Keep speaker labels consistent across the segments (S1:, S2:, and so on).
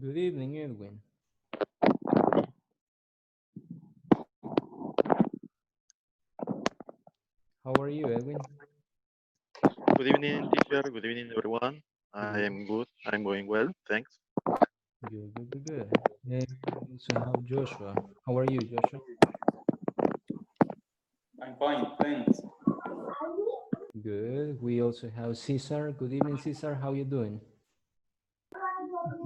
S1: Good evening, Edwin. How are you, Edwin?
S2: Good evening, teacher. Good evening, everyone. I
S1: Good,
S2: am good. I'm going well. Thanks.
S1: good. And we also have Joshua. How are you, Joshua?
S3: I'm fine, thanks.
S1: Good. We also have Cesar. Good evening, Cesar. How you doing?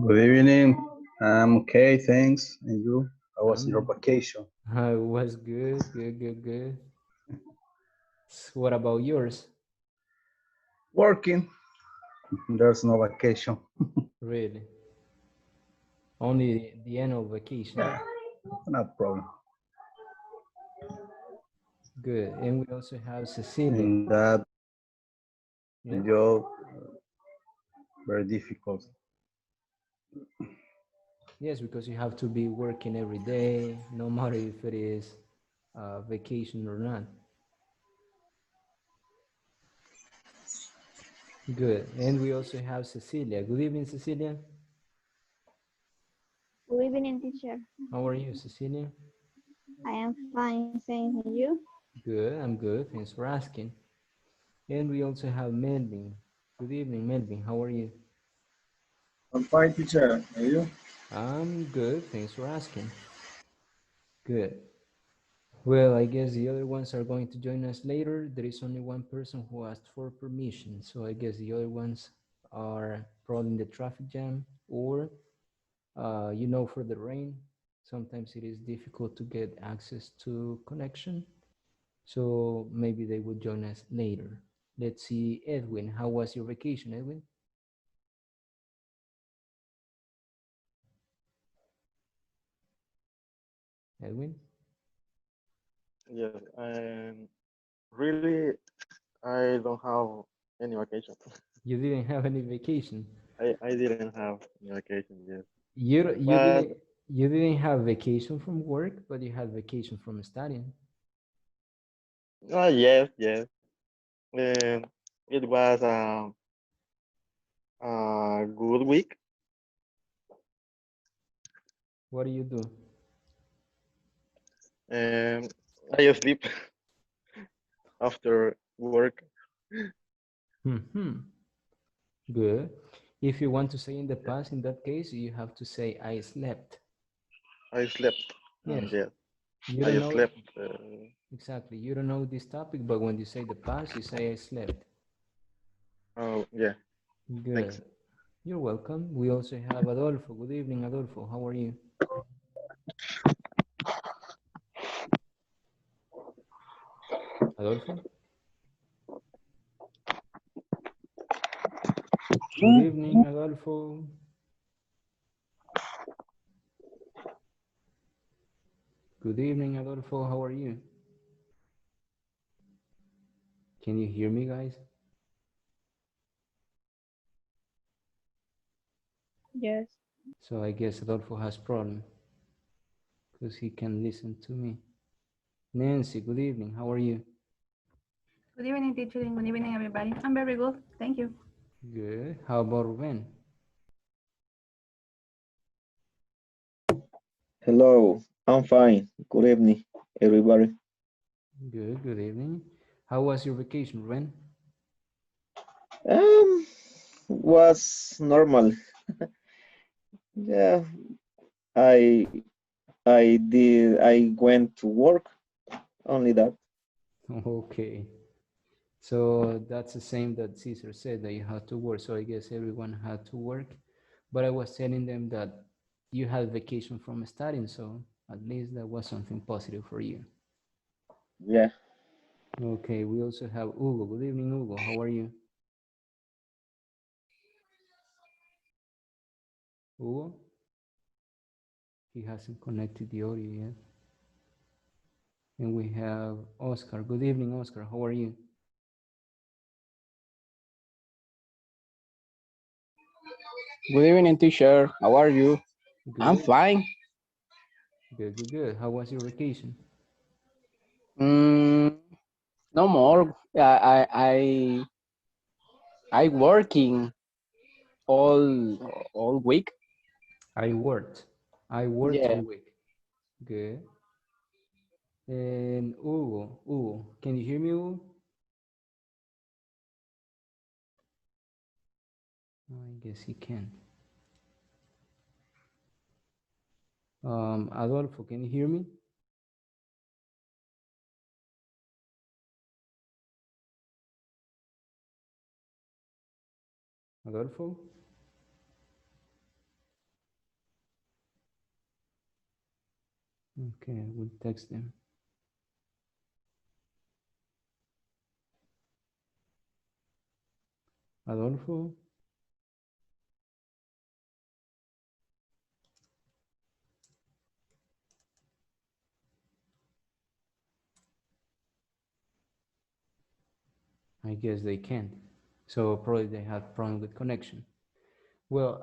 S4: Good evening. I'm okay, thanks. And you? How was your
S1: Um,
S4: vacation?
S1: I was good. What about yours?
S4: Working. There's no vacation.
S1: Really? Only the annual vacation.
S4: Yeah, no problem.
S1: Good. And we also have Cecilia.
S4: And that
S1: Yeah.
S4: job very difficult.
S1: Yes, because you have to be working every day, no matter if it is vacation or not. Good. And we also have Cecilia. Good evening, Cecilia.
S5: Good evening, teacher.
S1: How are you, Cecilia?
S5: I am fine, thank you.
S1: Good, I'm good. Thanks for asking. And we also have Melvin. Good evening, Melvin. How are you?
S3: I'm fine, teacher. Are you?
S1: I'm good. Thanks for asking. Good. Well, I guess the other ones are going to join us later. There is only one person who asked for permission. So I guess the other ones are probably in the traffic jam or, for the rain. Sometimes it is difficult to get access to connection. So maybe they will join us later. Let's see, Edwin, how was your vacation, Edwin? Edwin?
S2: Yes, and really, I don't have any vacation.
S1: You didn't have any vacation.
S2: I didn't have any vacation yet.
S1: You
S2: But
S1: didn't have vacation from work, but you had vacation from studying.
S2: yes. It was a good week.
S1: What do you do?
S2: And I sleep after work.
S1: Good. If you want to say in the past, in that case, you have to say I slept.
S2: I slept.
S1: Yes.
S2: Yes,
S1: You don't
S2: I
S1: know
S2: slept.
S1: exactly. You don't know this topic, but when you say the past, you say I slept.
S2: Oh, yeah. Thanks.
S1: Good. You're welcome. We also have Adolfo. Good evening, Adolfo. How are you? Adolfo? Good evening, Adolfo. Good evening, Adolfo. How are you? Can you hear me, guys?
S5: Yes.
S1: So I guess Adolfo has problem because he can listen to me. Nancy, good evening. How are you?
S6: Good evening, teacher, and good evening, everybody. I'm very good. Thank you.
S1: Good. How about Ruben?
S7: Hello, I'm fine. Good evening, everybody.
S1: Good evening. How was your vacation, Ruben?
S7: Was normal. Yeah, I I went to work. Only that.
S1: Okay. So that's the same that Caesar said that you had to work. So I guess everyone had to work. But I was telling them that you had vacation from studying, so at least that was something positive for you.
S7: Yeah.
S1: Okay, we also have Hugo. Good evening, Hugo. How are you? Hugo? He hasn't connected the audio yet. And we have Oscar. Good evening, Oscar. How are you?
S8: Good evening, teacher. How are you? I'm
S1: Good.
S8: fine.
S1: Good. How was your vacation?
S8: Mm, no more. I working all week.
S1: I worked. I worked
S8: Yeah.
S1: all week. Good. And Hugo, can you hear me, Hugo? I guess he can. Adolfo, can you hear me? Adolfo? Okay, we'll text him. Adolfo? I guess they can't. So probably they have problem with connection. Well,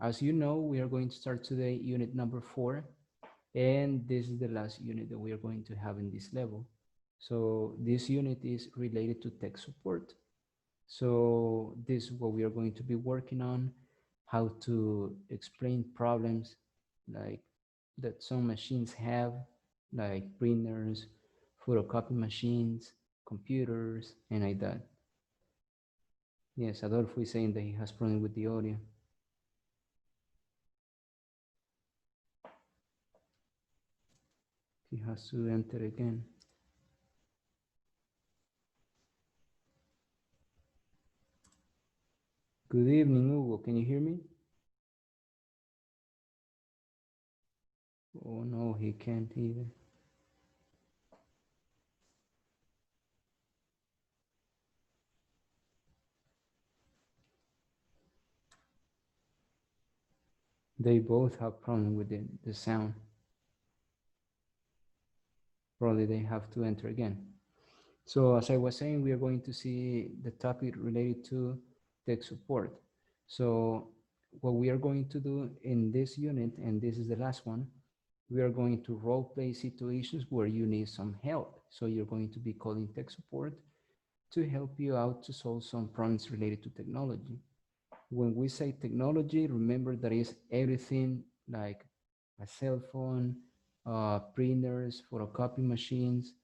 S1: as you know, we are going to start today unit number 4, and this is the last unit that we are going to have in this level. So this unit is related to tech support. So this is what we are going to be working on, how to explain problems like that some machines have, like printers, photocopy machines, computers, and like that. Yes, Adolfo is saying that he has problem with the audio. He has to enter again. Good evening, Hugo. Can you hear me? Oh no, he can't either. They both have problem with the sound. Probably they have to enter again. So as I was saying, we are going to see the topic related to tech support. So what we are going to do in this unit, and this is the last one, we are going to role play situations where you need some help. So you're going to be calling tech support to help you out to solve some problems related to technology. When we say technology, remember that is everything like a cell phone, printers, photocopy machines,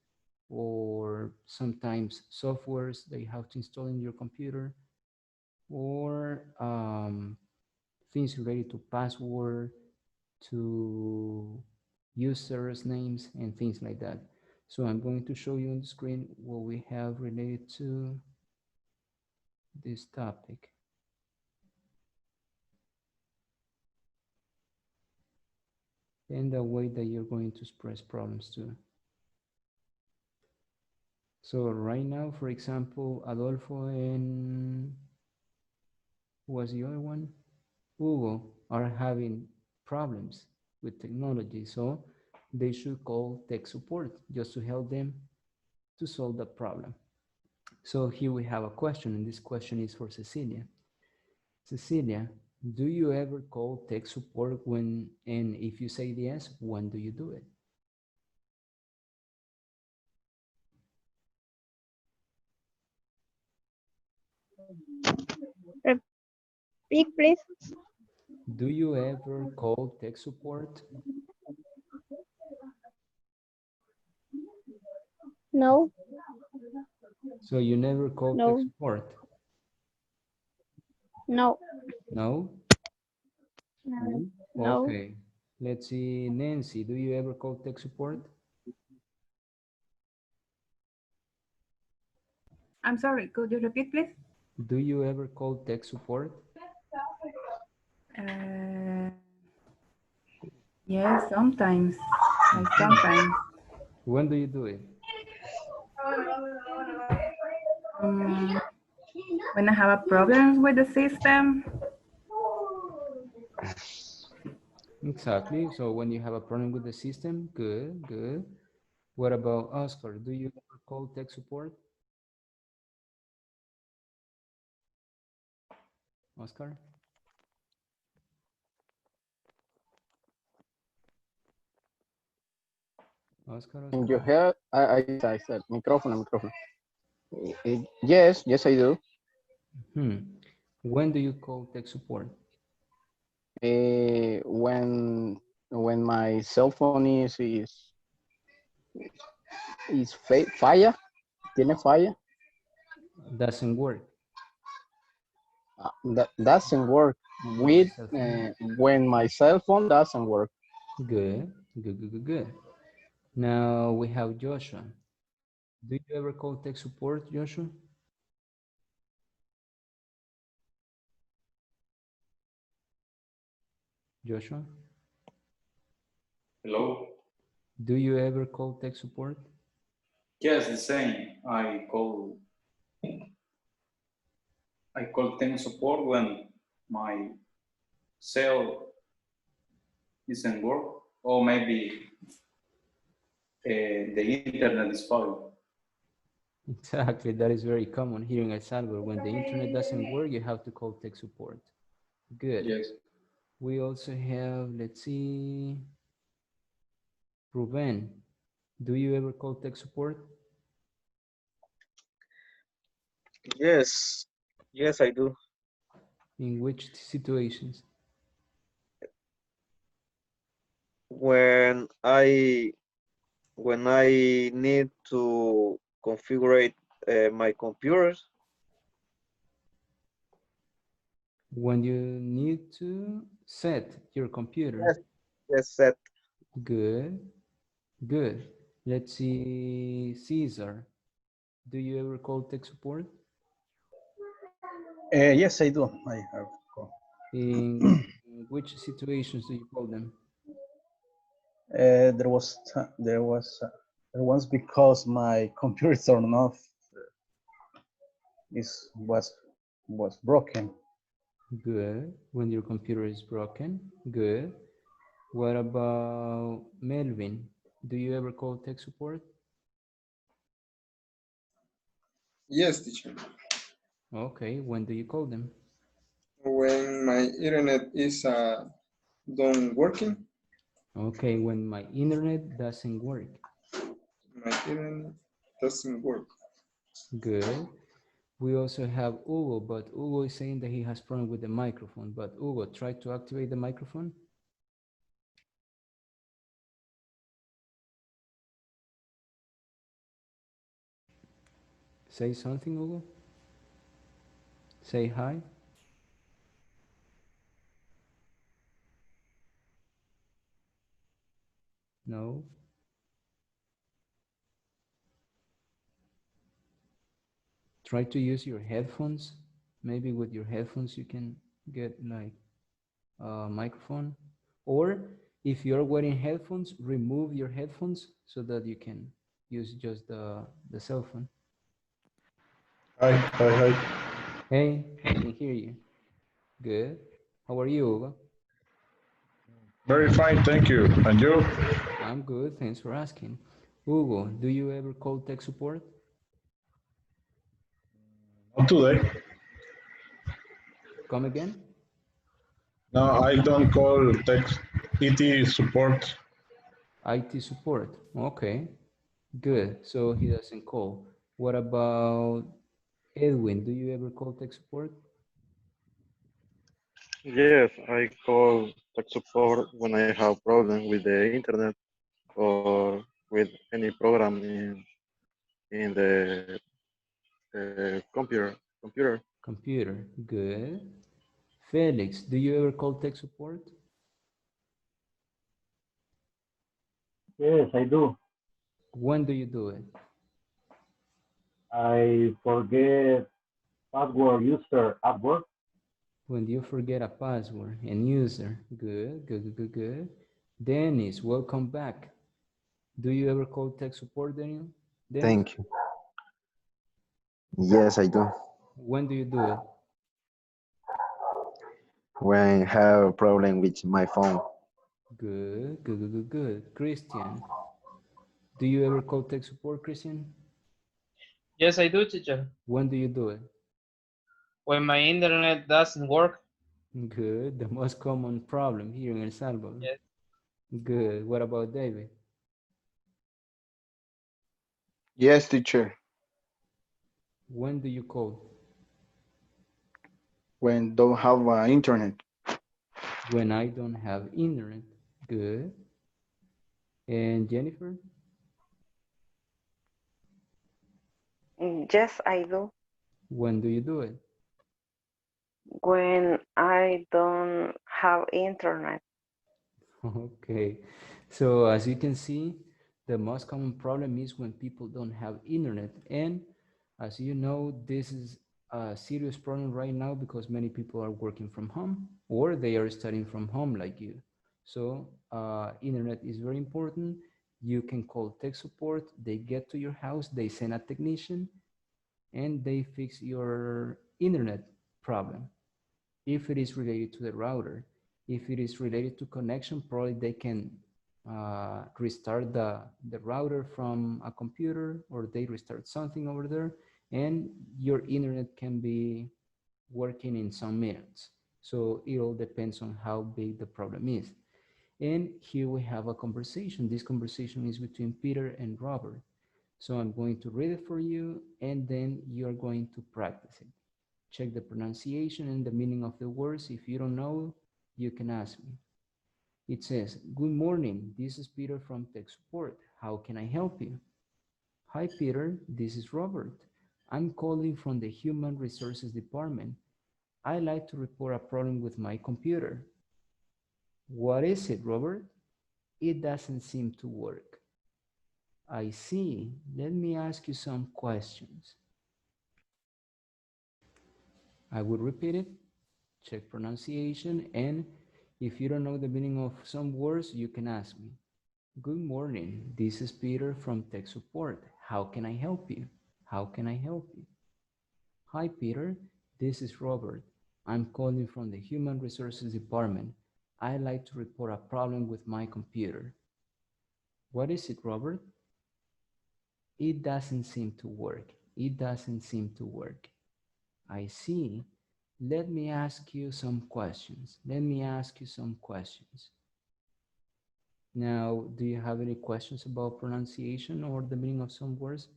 S1: or sometimes softwares that you have to install in your computer, or things related to password, to users names, and things like that. So I'm going to show you on the screen what we have related to this topic. And the way that you're going to express problems too. So right now, for example, Adolfo and who was the other one? Hugo are having problems with technology, so they should call tech support just to help them to solve the problem. So here we have a question, and this question is for Cecilia. Cecilia, do you ever call tech support when, and if you say yes, when do you do it?
S5: Repeat, please.
S1: Do you ever call tech support?
S5: No,
S1: So you never call tech
S5: no,
S1: support?
S5: no,
S1: No?
S5: no.
S1: Okay. Let's see, Nancy, do you ever call tech support?
S6: I'm sorry, could you repeat, please?
S1: Do you ever call tech support?
S6: Yes, sometimes. Like sometimes.
S1: When do you do it?
S6: Um, when I have a problem with the system.
S1: Exactly. So when you have a problem with the system, good, good. What about Oscar? Do you ever call tech support? Oscar? Oscar,
S8: In your
S1: Oscar?
S8: head, I said, micrófono. Yes, I do.
S1: When do you call tech support?
S8: when my cell phone falla, tiene falla.
S1: Doesn't work.
S8: That doesn't work with
S1: Cell phone.
S8: when my cell phone doesn't work.
S1: Good, good, good, good, good. Now we have Joshua. Do you ever call tech support, Joshua? Joshua,
S3: Hello?
S1: do you ever call tech support?
S3: Yes, the same. I call tech support when my cell doesn't work, or maybe the internet is failed.
S1: Exactly, that is very common here in El Salvador. When the internet doesn't work, you have to call tech support. Good.
S3: Yes.
S1: We also have, let's see, Ruben. Do you ever call tech support?
S7: Yes, yes, I do.
S1: In which situations?
S7: When I need to configure my computers.
S1: When you need to set your computer.
S7: Yes, yes, set.
S1: Good, good. Let's see, Caesar. Do you ever call tech support?
S4: Yes, I do. I have.
S1: In which situations do you call them?
S4: There was because my computer turned off. Was broken.
S1: Good. When your computer is broken. Good. What about Melvin? Do you ever call tech support?
S9: Yes, teacher.
S1: Okay. When do you call them?
S9: When my internet is done working,
S1: Okay. When my internet doesn't work.
S9: my internet doesn't work.
S1: Good. We also have Hugo, but Hugo is saying that he has problem with the microphone. But Hugo, try to activate the microphone. Say something, Hugo. Say hi. No. Try to use your headphones. Maybe with your headphones you can get like a microphone. Or if you're wearing headphones, remove your headphones so that you can use just the cell phone.
S10: Hi, hi, hi.
S1: Hey, I can hear you. Good. How are you, Hugo?
S10: Very fine, thank you. And you?
S1: I'm good, thanks for asking. Hugo, do you ever call tech support?
S10: Not today.
S1: Come again?
S10: No, I don't call text ET support.
S1: IT support. Okay, good. So he doesn't call. What about Edwin? Do you ever call tech support?
S2: Yes, I call tech support when I have problem with the internet or with any program in the computer.
S1: Computer. Good. Felix, do you ever call tech support?
S11: Yes, I do.
S1: When do you do it?
S11: I forget password user at work.
S1: When you forget a password and user. Good, good, good, good, good. Dennis, welcome back. Do you ever call tech support, Daniel? Dennis?
S7: Thank you. Yes, I do.
S1: When do you do it?
S7: When I have a problem with my phone.
S1: Good, good, good, good, good. Christian, do you ever call tech support, Christian?
S12: Yes, I do, teacher.
S1: When do you do it?
S12: When my internet doesn't work.
S1: Good, the most common problem here in El Salvador.
S12: Yes.
S1: Good. What about David?
S8: Yes, teacher.
S1: When do you call?
S8: When don't have internet.
S1: When I don't have internet. Good. And Jennifer?
S13: Yes, I do.
S1: When do you do it?
S13: When I don't have internet.
S1: Okay. So as you can see, the most common problem is when people don't have internet. And as you know, this is a serious problem right now because many people are working from home or they are studying from home like you. So internet is very important. You can call tech support. They get to your house, they send a technician, and they fix your internet problem. If it is related to the router, if it is related to connection, probably they can restart the router from a computer, or they restart something over there, and your internet can be working in some minutes. So it all depends on how big the problem is. And here we have a conversation. This conversation is between Peter and Robert. So I'm going to read it for you, and then you're going to practice it. Check the pronunciation and the meaning of the words. If you don't know, you can ask me. It says, "Good morning, this is Peter from Tech Support. How can I help you?" "Hi Peter, this is Robert. I'm calling from the Human Resources Department. I'd like to report a problem with my computer." "What is it, Robert?" "It doesn't seem to work." "I see. Let me ask you some questions." I will repeat it. Check pronunciation, and if you don't know the meaning of some words, you can ask me. "Good morning, this is Peter from Tech Support. How can I help you?" "How can I help you?" "Hi Peter, this is Robert. I'm calling from the Human Resources Department. I'd like to report a problem with my computer." "What is it, Robert?" "It doesn't seem to work. It doesn't seem to work." "I see. Let me ask you some questions. Let me ask you some questions." Now, do you have any questions about pronunciation or the meaning of some words?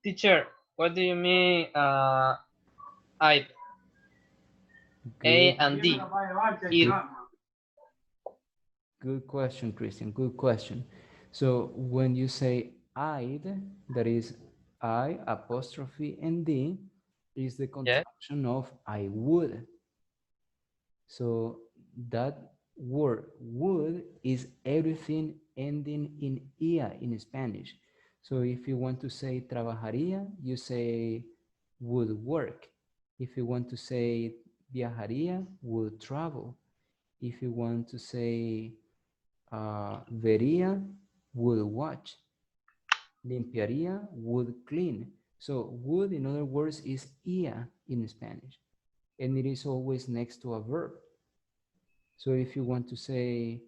S12: Teacher, what do you mean I, A
S1: Good,
S12: and D? It.
S1: good question, Christian. Good question. So when you say I'd, that is I apostrophe and D, is the
S12: Yeah.
S1: contraction of I would. So that word would is everything ending in ia in Spanish. So if you want to say trabajaría, you say would work. If you want to say viajaría, would travel. If you want to say vería, would watch. Limpiaría, would clean. So would, in other words, is ia in Spanish, and it is always next to a verb. So if you want to say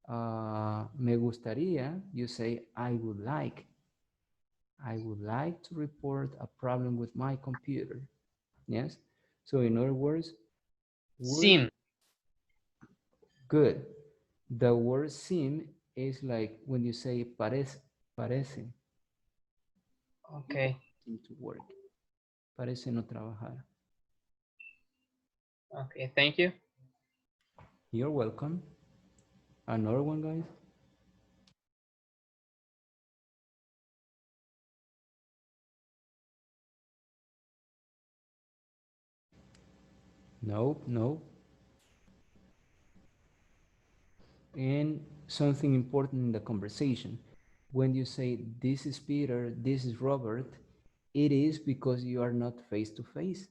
S1: me gustaría, you say I would like. I would like to report a problem with my computer. Yes. So in other words, would,
S12: Seem.
S1: good. The word seem is like when you say parece
S12: Okay.
S1: seem to work. Parece no trabajar.
S12: Okay, thank you.
S1: You're welcome. Another one, guys. Nope, nope. And something important in the conversation. When you say, this is Peter, this is Robert, it is because you are not face to face.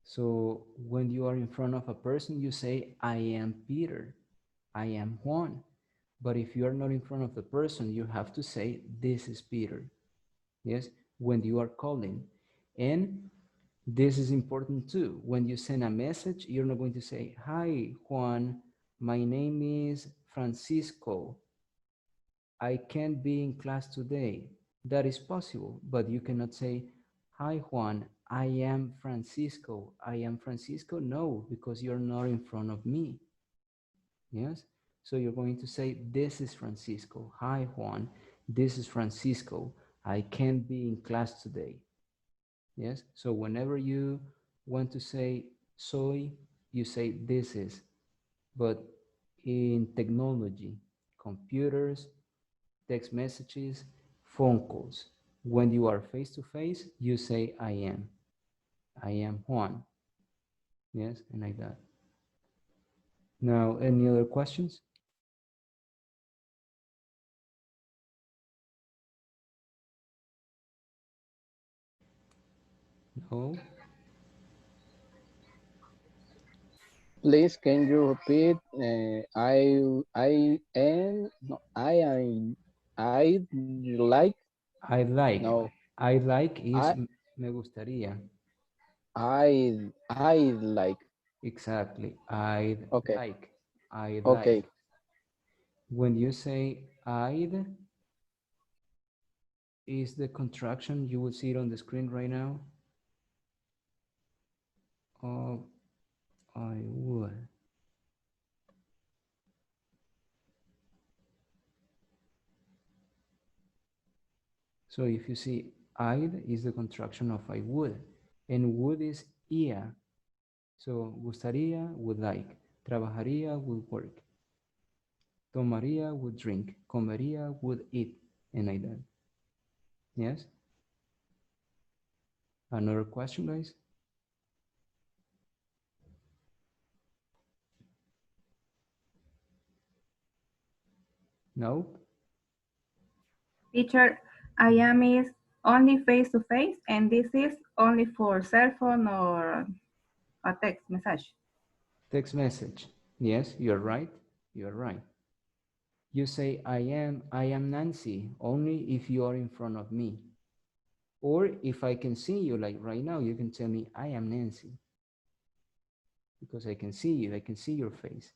S1: So when you are in front of a person, you say, I am Peter, I am Juan. But if you are not in front of the person, you have to say, this is Peter. Yes, when you are calling. And this is important too. When you send a message, you're not going to say, hi, Juan, my name is Francisco. I can't be in class today. That is possible, but you cannot say, hi, Juan, I am Francisco. I am Francisco. No, because you're not in front of me. Yes. So you're going to say, this is Francisco. Hi, Juan. This is Francisco. I can't be in class today. Yes? So whenever you want to say soy, you say this is. But in technology, computers, text messages, phone calls, when you are face-to-face, you say I am. I am Juan. Yes, and like that. Now, any other questions? No?
S8: Please, can you repeat? I am, no, I like,
S1: I like.
S8: no,
S1: I like is
S8: I,
S1: me gustaría.
S8: I like.
S1: Exactly. I'd
S8: Okay,
S1: like. I'd like.
S8: okay.
S1: When you say I'd, is the contraction, you will see it on the screen right now, of I would. So if you see I'd is the contraction of I would, and would is ia. So gustaría, would like. Trabajaría, would work. Tomaría, would drink. Comería, would eat. And like that. Yes? Another question, guys? No?
S6: Teacher, I am is only face to face, and this is only for cell phone or a text message.
S1: Text message. Yes, you're right. You're right. You say I am Nancy, only if you are in front of me. Or if I can see you, like right now, you can tell me I am Nancy. Because I can see you, I can see your face.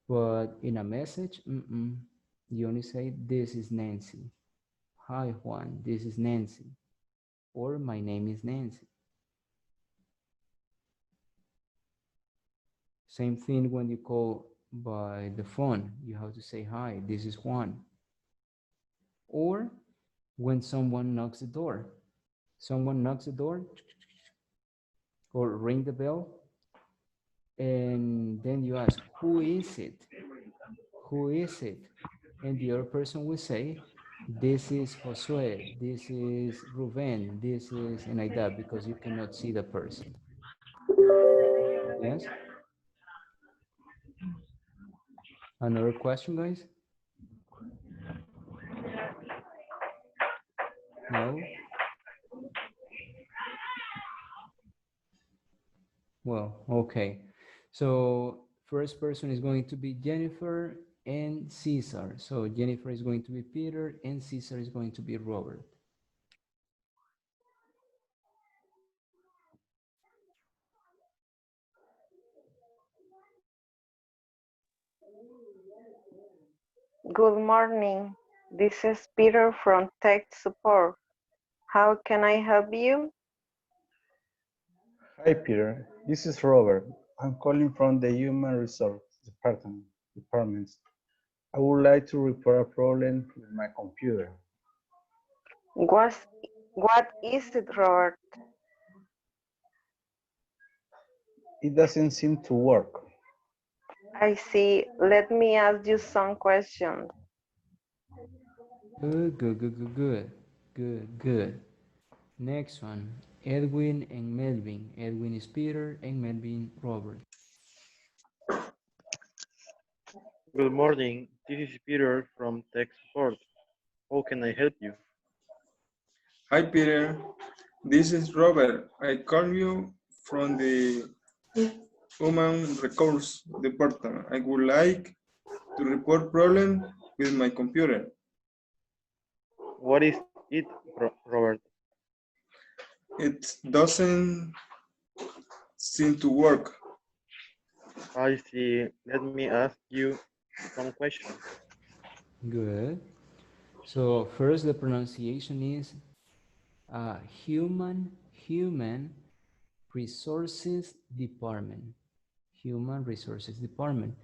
S1: But in a message, you only say, this is Nancy. Hi, Juan, this is Nancy. Or my name is Nancy. Same thing when you call by the phone. You have to say, hi, this is Juan. Or when someone knocks the door. Someone knocks the door or ring the bell, and then you ask, who is it? Who is it? And the other person will say, this is Josue, this is Ruben, this is, and like that, because you cannot see the person. Yes? Another question, guys? No? Well, okay. So first person is going to be Jennifer and Cesar. So Jennifer is going to be Peter and Cesar is going to be Robert.
S13: Good morning. This is Peter from Tech Support. How can I help you?
S4: Hi, Peter. This is Robert. I'm calling from the Human Resource Department. I would like to report a problem with my computer.
S13: What is it, Robert?
S4: It doesn't seem to work.
S13: I see. Let me ask you some questions.
S1: Good. Next one, Edwin and Melvin. Edwin is Peter and Melvin Robert.
S2: Good morning. This is Peter from Tech Support. How can I help you?
S9: Hi, Peter. This is Robert. I call you from the Human Resource Department. I would like to report problem with my computer.
S2: What is it, Robert?
S9: It doesn't seem to work.
S2: I see. Let me ask you some questions.
S1: Good. So first the pronunciation is human resources department. Human resources department.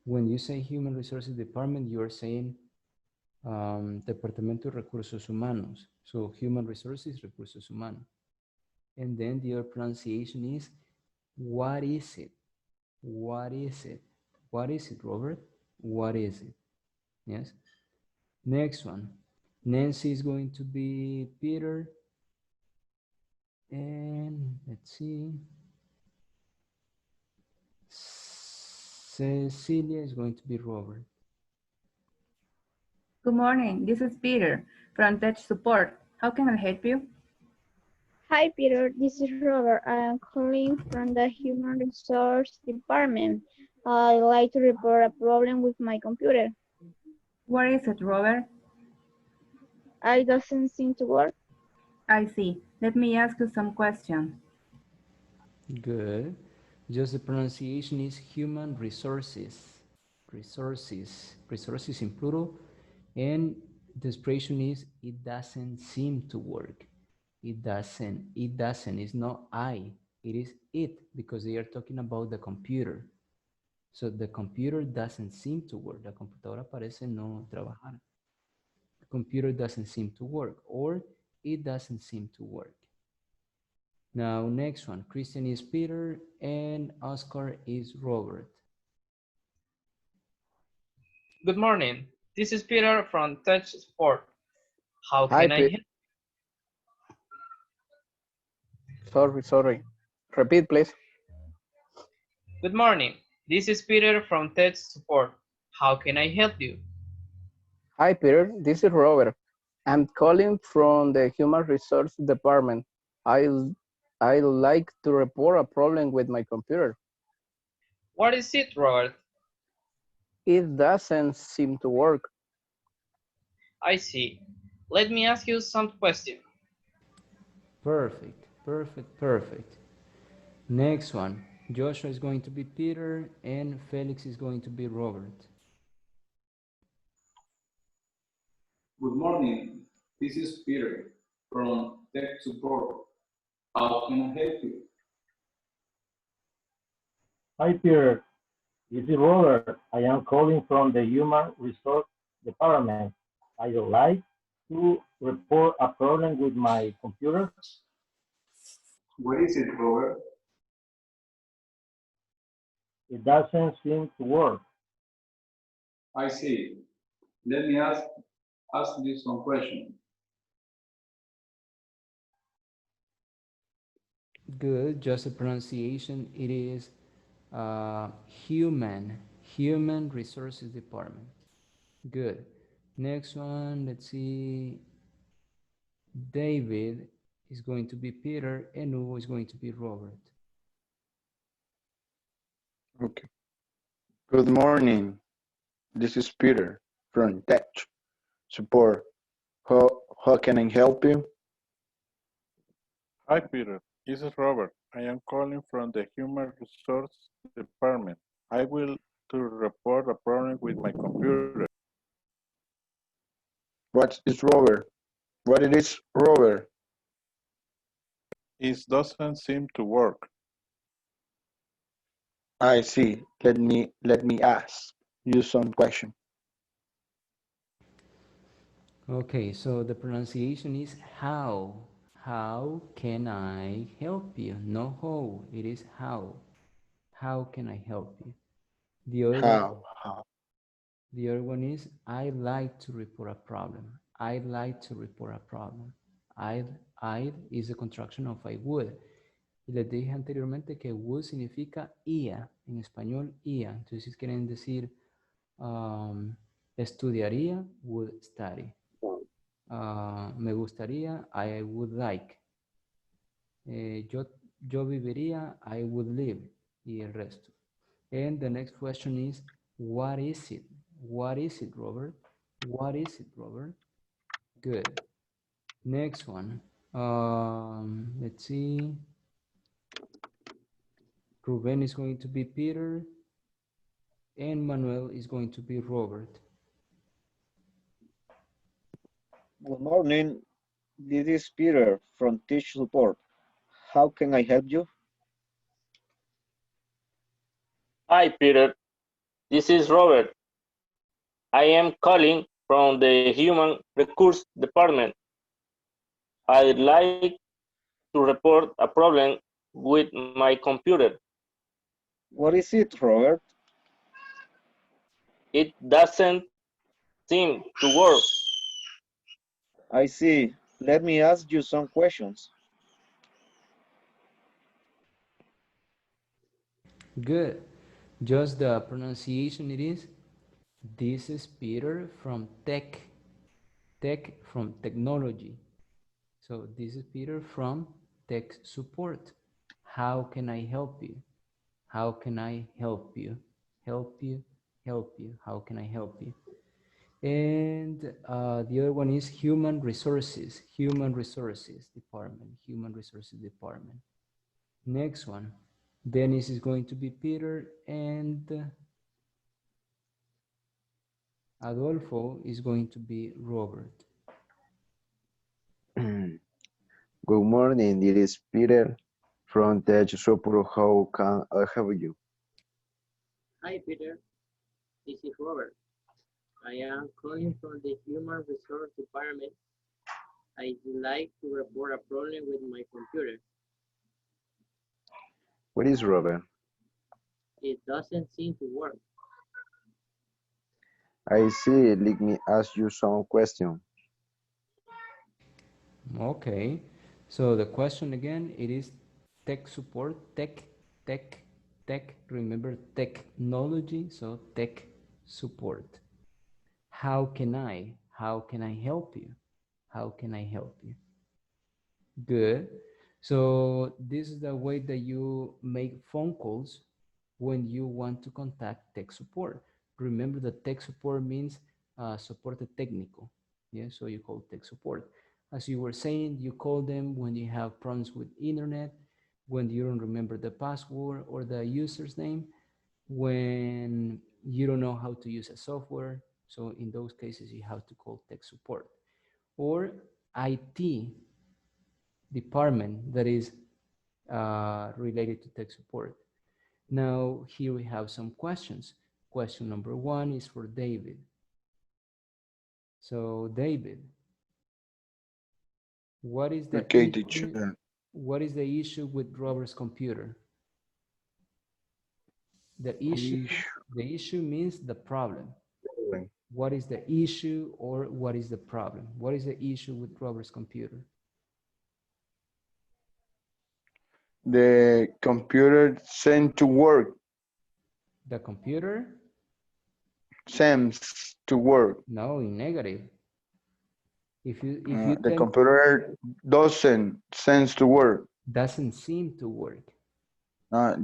S1: When you say Human Resources Department, you are saying Departamento de Recursos Humanos. So Human Resources, Recursos Humanos. And then the other pronunciation is, what is it? What is it? What is it, Robert? What is it? Yes. Next one. Nancy is going to be Peter. And let's see. Cecilia is going to be Robert.
S6: Good morning. This is Peter from Tech Support. How can I help you?
S5: Hi, Peter. This is Robert. I am calling from the Human Resource Department. I'd like to report a problem with my computer.
S6: What is it, Robert?
S5: It doesn't seem to work.
S6: I see. Let me ask you some questions.
S1: Good. Just the pronunciation is human resources. Resources. Resources in plural. And the expression is, it doesn't seem to work. It doesn't. It's not I. It is it, because they are talking about the computer. So the computer doesn't seem to work. La computadora parece no trabajar. The computer doesn't seem to work, or it doesn't seem to work. Now, next one. Christian is Peter and Oscar is Robert.
S12: Good morning. This is Peter from Tech Support. How
S8: Hi,
S12: can I help?
S8: Sorry. Repeat, please.
S12: Good morning. This is Peter from Tech Support. How can I help you?
S8: Hi, Peter. This is Robert. I'm calling from the Human Resource Department. I like to report a problem with my computer.
S12: What is it, Robert?
S8: It doesn't seem to work.
S12: I see. Let me ask you some questions.
S1: Perfect. Next one. Joshua is going to be Peter and Felix is going to be Robert.
S3: Good morning. This is Peter from Tech Support. How can I help you?
S11: Hi, Peter. This is Robert. I am calling from the Human Resource Department. I would like to report a problem with my computer.
S3: What is it, Robert?
S11: It doesn't seem to work.
S3: I see. Let me ask you some questions.
S1: Good. Just the pronunciation. It is Human Resources Department. Good. Next one. Let's see. David is going to be Peter and Hugo is going to be Robert.
S7: Okay. Good morning. This is Peter from Tech Support. How can I help you?
S10: Hi, Peter. This is Robert. I am calling from the Human Resource Department. I will to report a problem with my computer.
S7: What is Robert? What it is, Robert?
S10: It doesn't seem to work.
S7: I see. Let me ask you some question.
S1: Okay, so the pronunciation is how. How can I help you? No how, it is how. How can I help you? The other one is I like to report a problem. I like to report a problem. I is a contraction of I would. Y les dije anteriormente que would significa ia, en español ia. Entonces si quieren decir estudiaría, would study. Me gustaría, I would like. Yo viviría, I would live. Y el resto. And the next question is, what is it? What is it, Robert? What is it, Robert? Good. Next one. Let's see. Ruben is going to be Peter. And Manuel is going to be Robert.
S7: Good morning. This is Peter from Teach Support. How can I help you?
S14: Hi, Peter. This is Robert. I am calling from the Human Resource Department. I'd like to report a problem with my computer.
S15: What is it, Robert?
S14: It doesn't seem to work.
S15: I see. Let me ask you some questions.
S1: Good. Just the pronunciation it is. This is Peter from tech from technology. So this is Peter from tech support. How can I help you? How can I help you? Help you, help you. How can I help you? And the other one is human resources department, human resources department. Next one, Dennis is going to be Peter, and Adolfo is going to be Robert.
S7: Good morning, this is Peter from Tech Support. How can I help you?
S16: Hi, Peter. This is Robert. I am calling from the Human Resource Department. I'd like to report a problem with my computer.
S7: What is Robert?
S16: It doesn't seem to work.
S7: I see. Let me ask you some questions.
S1: Okay, so the question again, it is tech support, tech, remember technology, so tech support. How can I help you? How can I help you? Good. So this is the way that you make phone calls when you want to contact tech support. Remember that tech support means soporte técnico. Yeah, so you call tech support. As you were saying, you call them when you have problems with internet, when you don't remember the password or the user's name, when you don't know how to use a software. So in those cases, you have to call tech support. Or IT department that is related to tech support. Now, here we have some questions. Question number one is for David. So, David, what is the
S7: Okay,
S1: issue?
S7: teacher.
S1: What is the issue with Robert's computer? The issue means the problem. What is the issue or what is the problem? What is the issue with Robert's computer?
S7: The computer seems to work.
S1: The computer?
S7: Seems to work.
S1: No, in negative. If you
S7: the computer doesn't seems to work.
S1: Doesn't seem to work.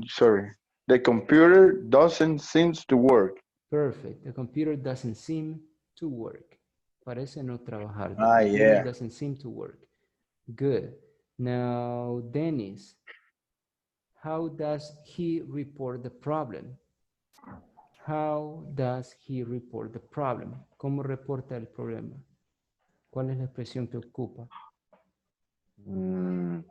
S7: Sorry. The computer doesn't seem to work.
S1: Perfect. The computer doesn't seem to work. Parece no trabajar. The computer
S7: Yeah.
S1: doesn't seem to work. Good. Now, Dennis, how does he report the problem? How does he report the problem? ¿Cómo reporta el problema? ¿Cuál es la expresión que ocupa?
S7: In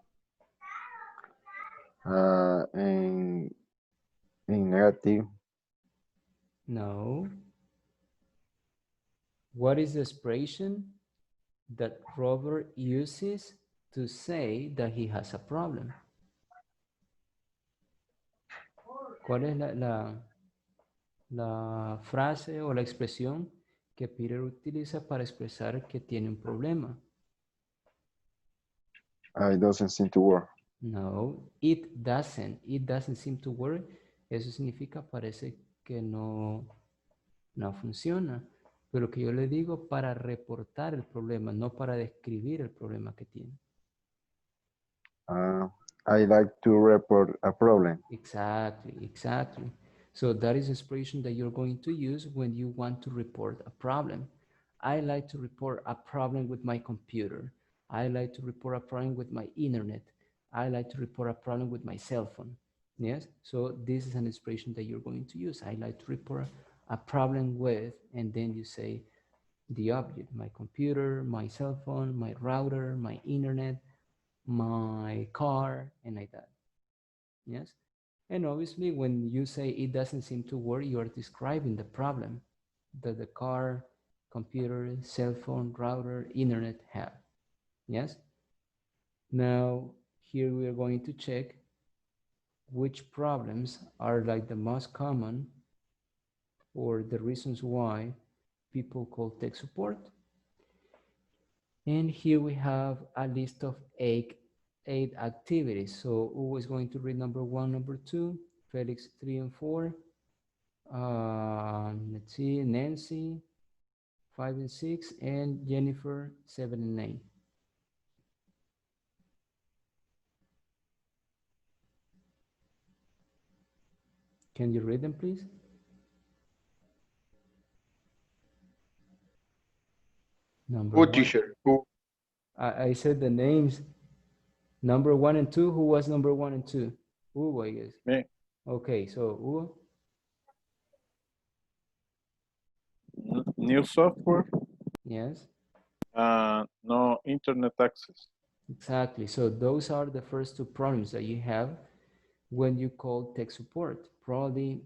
S7: negative.
S1: No. What is the expression that Robert uses to say that he has a problem? ¿Cuál es la frase o la expresión que Peter utiliza para expresar que tiene un problema?
S7: It doesn't seem to work.
S1: No, it doesn't seem to work. Eso significa parece que no funciona. Pero que yo le digo para reportar el problema, no para describir el problema que tiene.
S7: I like to report a problem.
S1: Exactly. So that is expression that you're going to use when you want to report a problem. I like to report a problem with my computer. I like to report a problem with my internet. I like to report a problem with my cell phone. Yes, so this is an expression that you're going to use. I like to report a problem with, and then you say the object, my computer, my cell phone, my router, my internet, my car, and like that. Yes. And obviously, when you say it doesn't seem to work, you are describing the problem that the car, computer, cell phone, router, internet have. Yes? Now, here we are going to check which problems are like the most common or the reasons why people call tech support. And here we have a list of eight activities. So Hugo is going to read number 1, number 2, Felix 3 and 4. Let's see, Nancy 5 and 6, and Jennifer 7 and 8. Can you read them, please? Number
S7: Who,
S1: 1.
S7: teacher? Who?
S1: I said the names. Number 1 and 2. Who was number 1 and 2? Hugo, I guess.
S10: Me.
S1: Okay, so Hugo.
S10: New software,
S1: Yes.
S10: no internet access.
S1: Exactly. So those are the first two problems that you have when you call tech support. Probably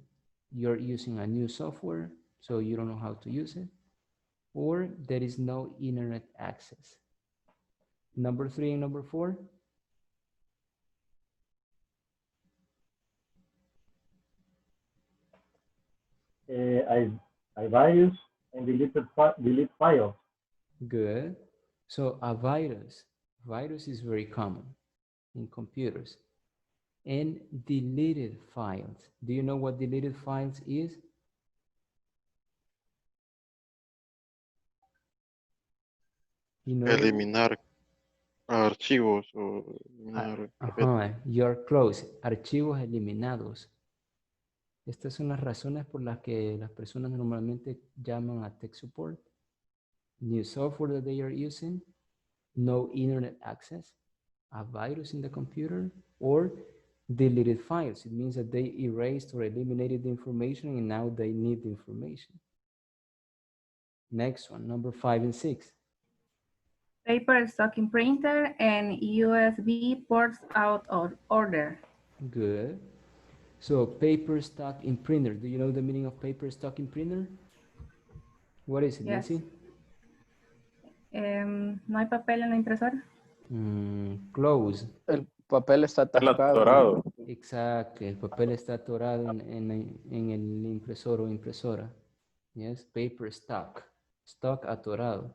S1: you're using a new software, so you don't know how to use it, or there is no internet access. Number 3 and number 4.
S11: I virus and delete files.
S1: Good. So a virus is very common in computers. And deleted files. Do you know what deleted files is? You know,
S2: Eliminar archivos o eliminar carpetas.
S1: you're close. Archivos eliminados. Estas son las razones por las que las personas normalmente llaman a tech support. New software that they are using, no internet access, a virus in the computer, or deleted files. It means that they erased or eliminated the information and now they need the information. Next one, number 5 and 6.
S6: Paper stocking printer and USB ports out of order.
S1: Good. So paper stock in printer. Do you know the meaning of paper stock in printer? What is it,
S6: Yes.
S1: Nancy?
S6: ¿No hay papel en la impresora?
S1: Close.
S8: El papel está
S10: El
S8: atascado.
S10: atorado.
S1: Exacto. El papel está atorado en el impresor o impresora. Yes, paper stock. Stock atorado.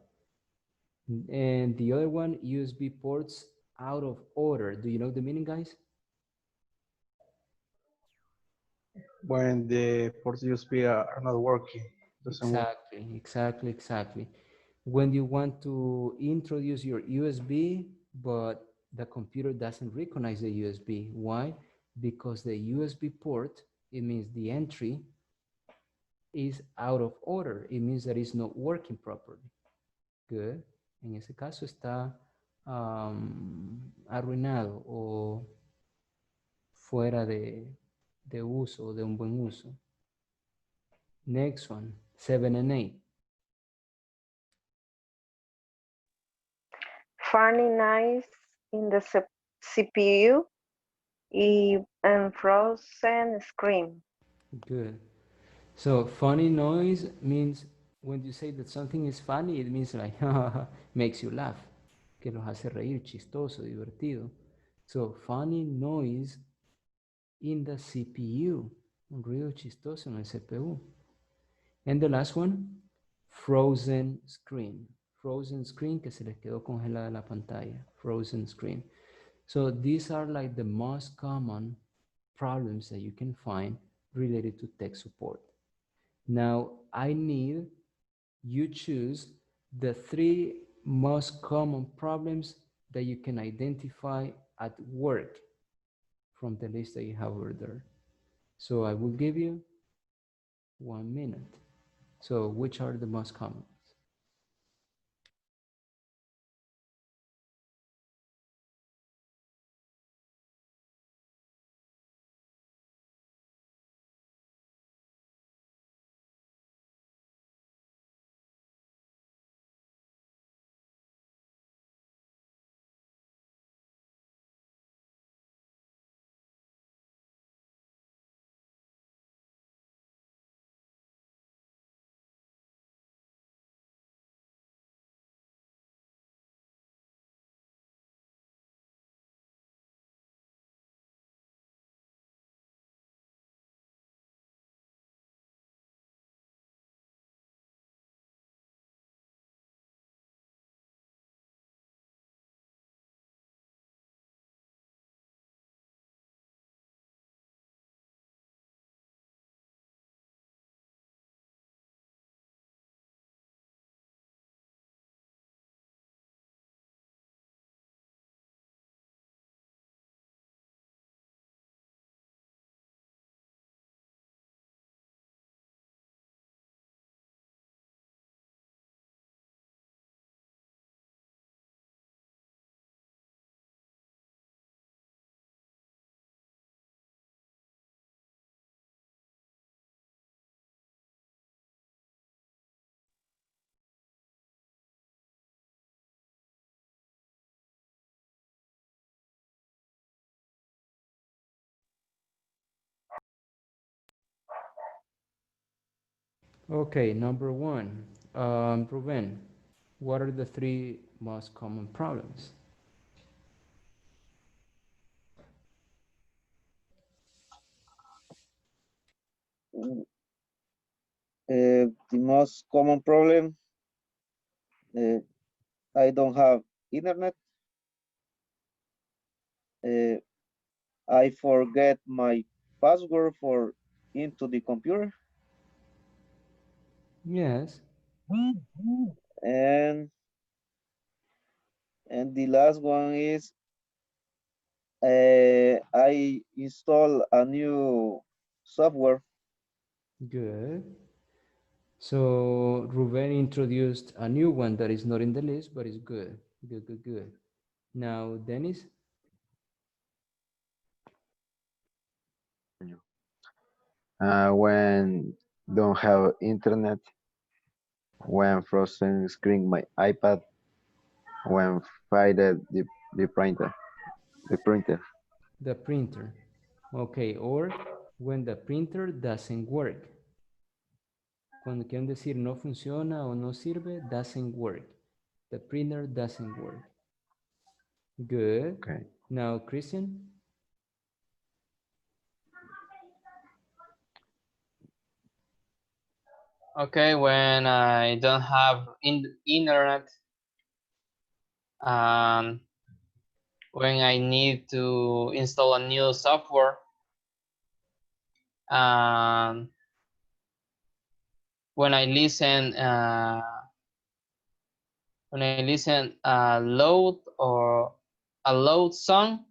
S1: And the other one, USB ports out of order. Do you know the meaning, guys?
S4: When the ports USB are not working. Doesn't work.
S1: Exactly. When you want to introduce your USB, but the computer doesn't recognize the USB. Why? Because the USB port, it means the entry is out of order. It means that it's not working properly. Good. En ese caso está arruinado o fuera de uso, de un buen uso. Next one, 7 and 8.
S13: Funny noise in the CPU and frozen screen.
S1: Good. So funny noise means when you say that something is funny, it means like makes you laugh, que los hace reír, chistoso, divertido. So funny noise in the CPU, un ruido chistoso en el CPU. And the last one, frozen screen. Frozen screen, que se les quedó congelada la pantalla. Frozen screen. So these are like the most common problems that you can find related to tech support. Now, I need you choose the 3 most common problems that you can identify at work from the list that you have over there. So I will give you 1 minute. So which are the most common? Okay, number one. Ruben, what are the three most common problems?
S15: The most common problem, uh, I don't have internet. Uh, I forget my password for into the computer.
S1: Yes.
S15: And the last one is I install a new software.
S1: Good. So Ruben introduced a new one that is not in the list, but is good. Good, good, good. Now, Dennis?
S7: When don't have internet, when frozen screen my iPad, when faded the printer, the printer.
S1: The printer. Okay, or when the printer doesn't work. Cuando quieren decir no funciona o no sirve, doesn't work. The printer doesn't work. Good.
S7: Okay.
S1: Now, Christian?
S12: Okay, when I don't have internet, um, when I need to install a new software, um, when I listen loud or a loud song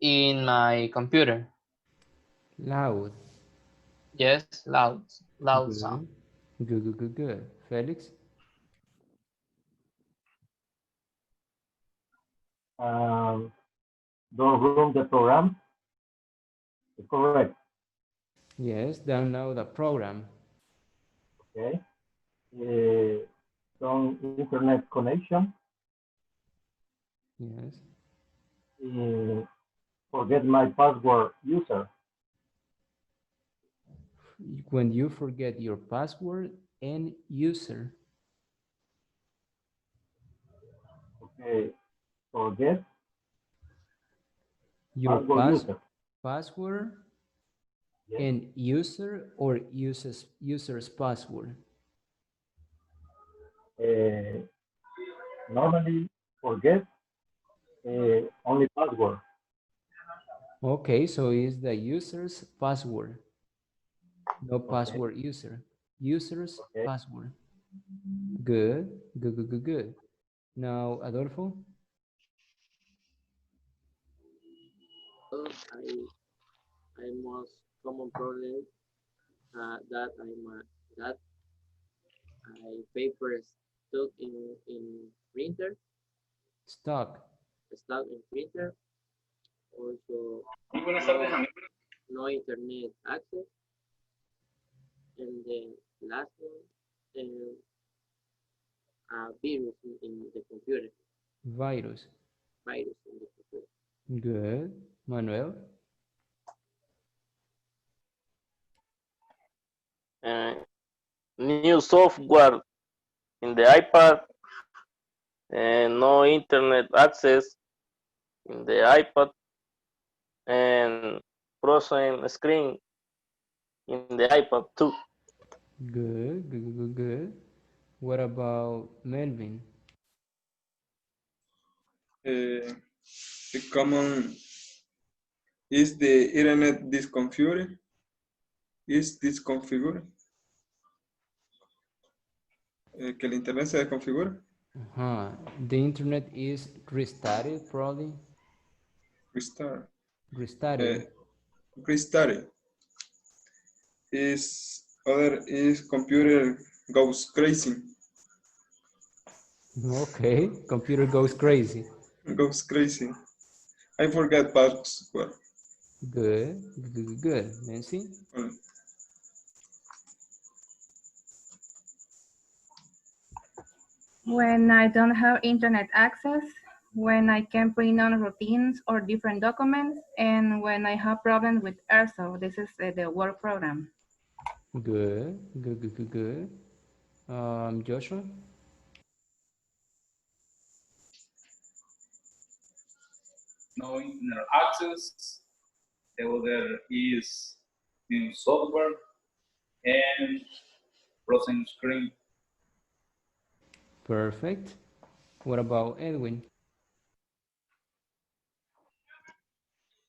S12: in my computer.
S1: Loud.
S12: Yes, loud song.
S1: Good. Good, good, good, good. Felix?
S11: Um, don't run the program. Correct.
S1: Yes, download a program.
S11: Okay. Some internet connection.
S1: Yes.
S11: Forget my password user.
S1: When you forget your password and user.
S11: Okay. Forget
S1: Your
S11: password user.
S1: password
S11: Yes.
S1: and user or user's password.
S11: Normally forget only password.
S1: Okay, so it's the user's password, no
S11: Okay.
S1: password user. User's
S11: Okay.
S1: password. Good, good, good, good, good. Now, Adolfo?
S16: Well, I most common problem that that I paper stuck in printer,
S1: Stock.
S16: stuck in printer. Also, no internet access, and the last one, virus in the computer.
S1: Virus.
S16: Virus in the computer.
S1: Good. Manuel?
S14: New software in the iPad and no internet access in the iPad and frozen screen in the iPad too.
S1: Good, good, good, good, good. What about Melvin?
S9: The common is the internet disconfigured. Is disconfigured. Que el internet se desconfigura.
S1: The internet is restarted, probably.
S9: Restart.
S1: Restarted.
S9: Restarted. Is other is computer goes crazy.
S1: Okay, computer goes crazy.
S9: Goes crazy. I forget password.
S1: Good, good, good, good. Nancy?
S6: When I don't have internet access, when I can print on routines or different documents, and when I have problems with ERSO, this is the work program.
S1: Good, good, good, good, good. Joshua?
S3: No internet access. The other is new software and frozen screen.
S1: Perfect. What about Edwin?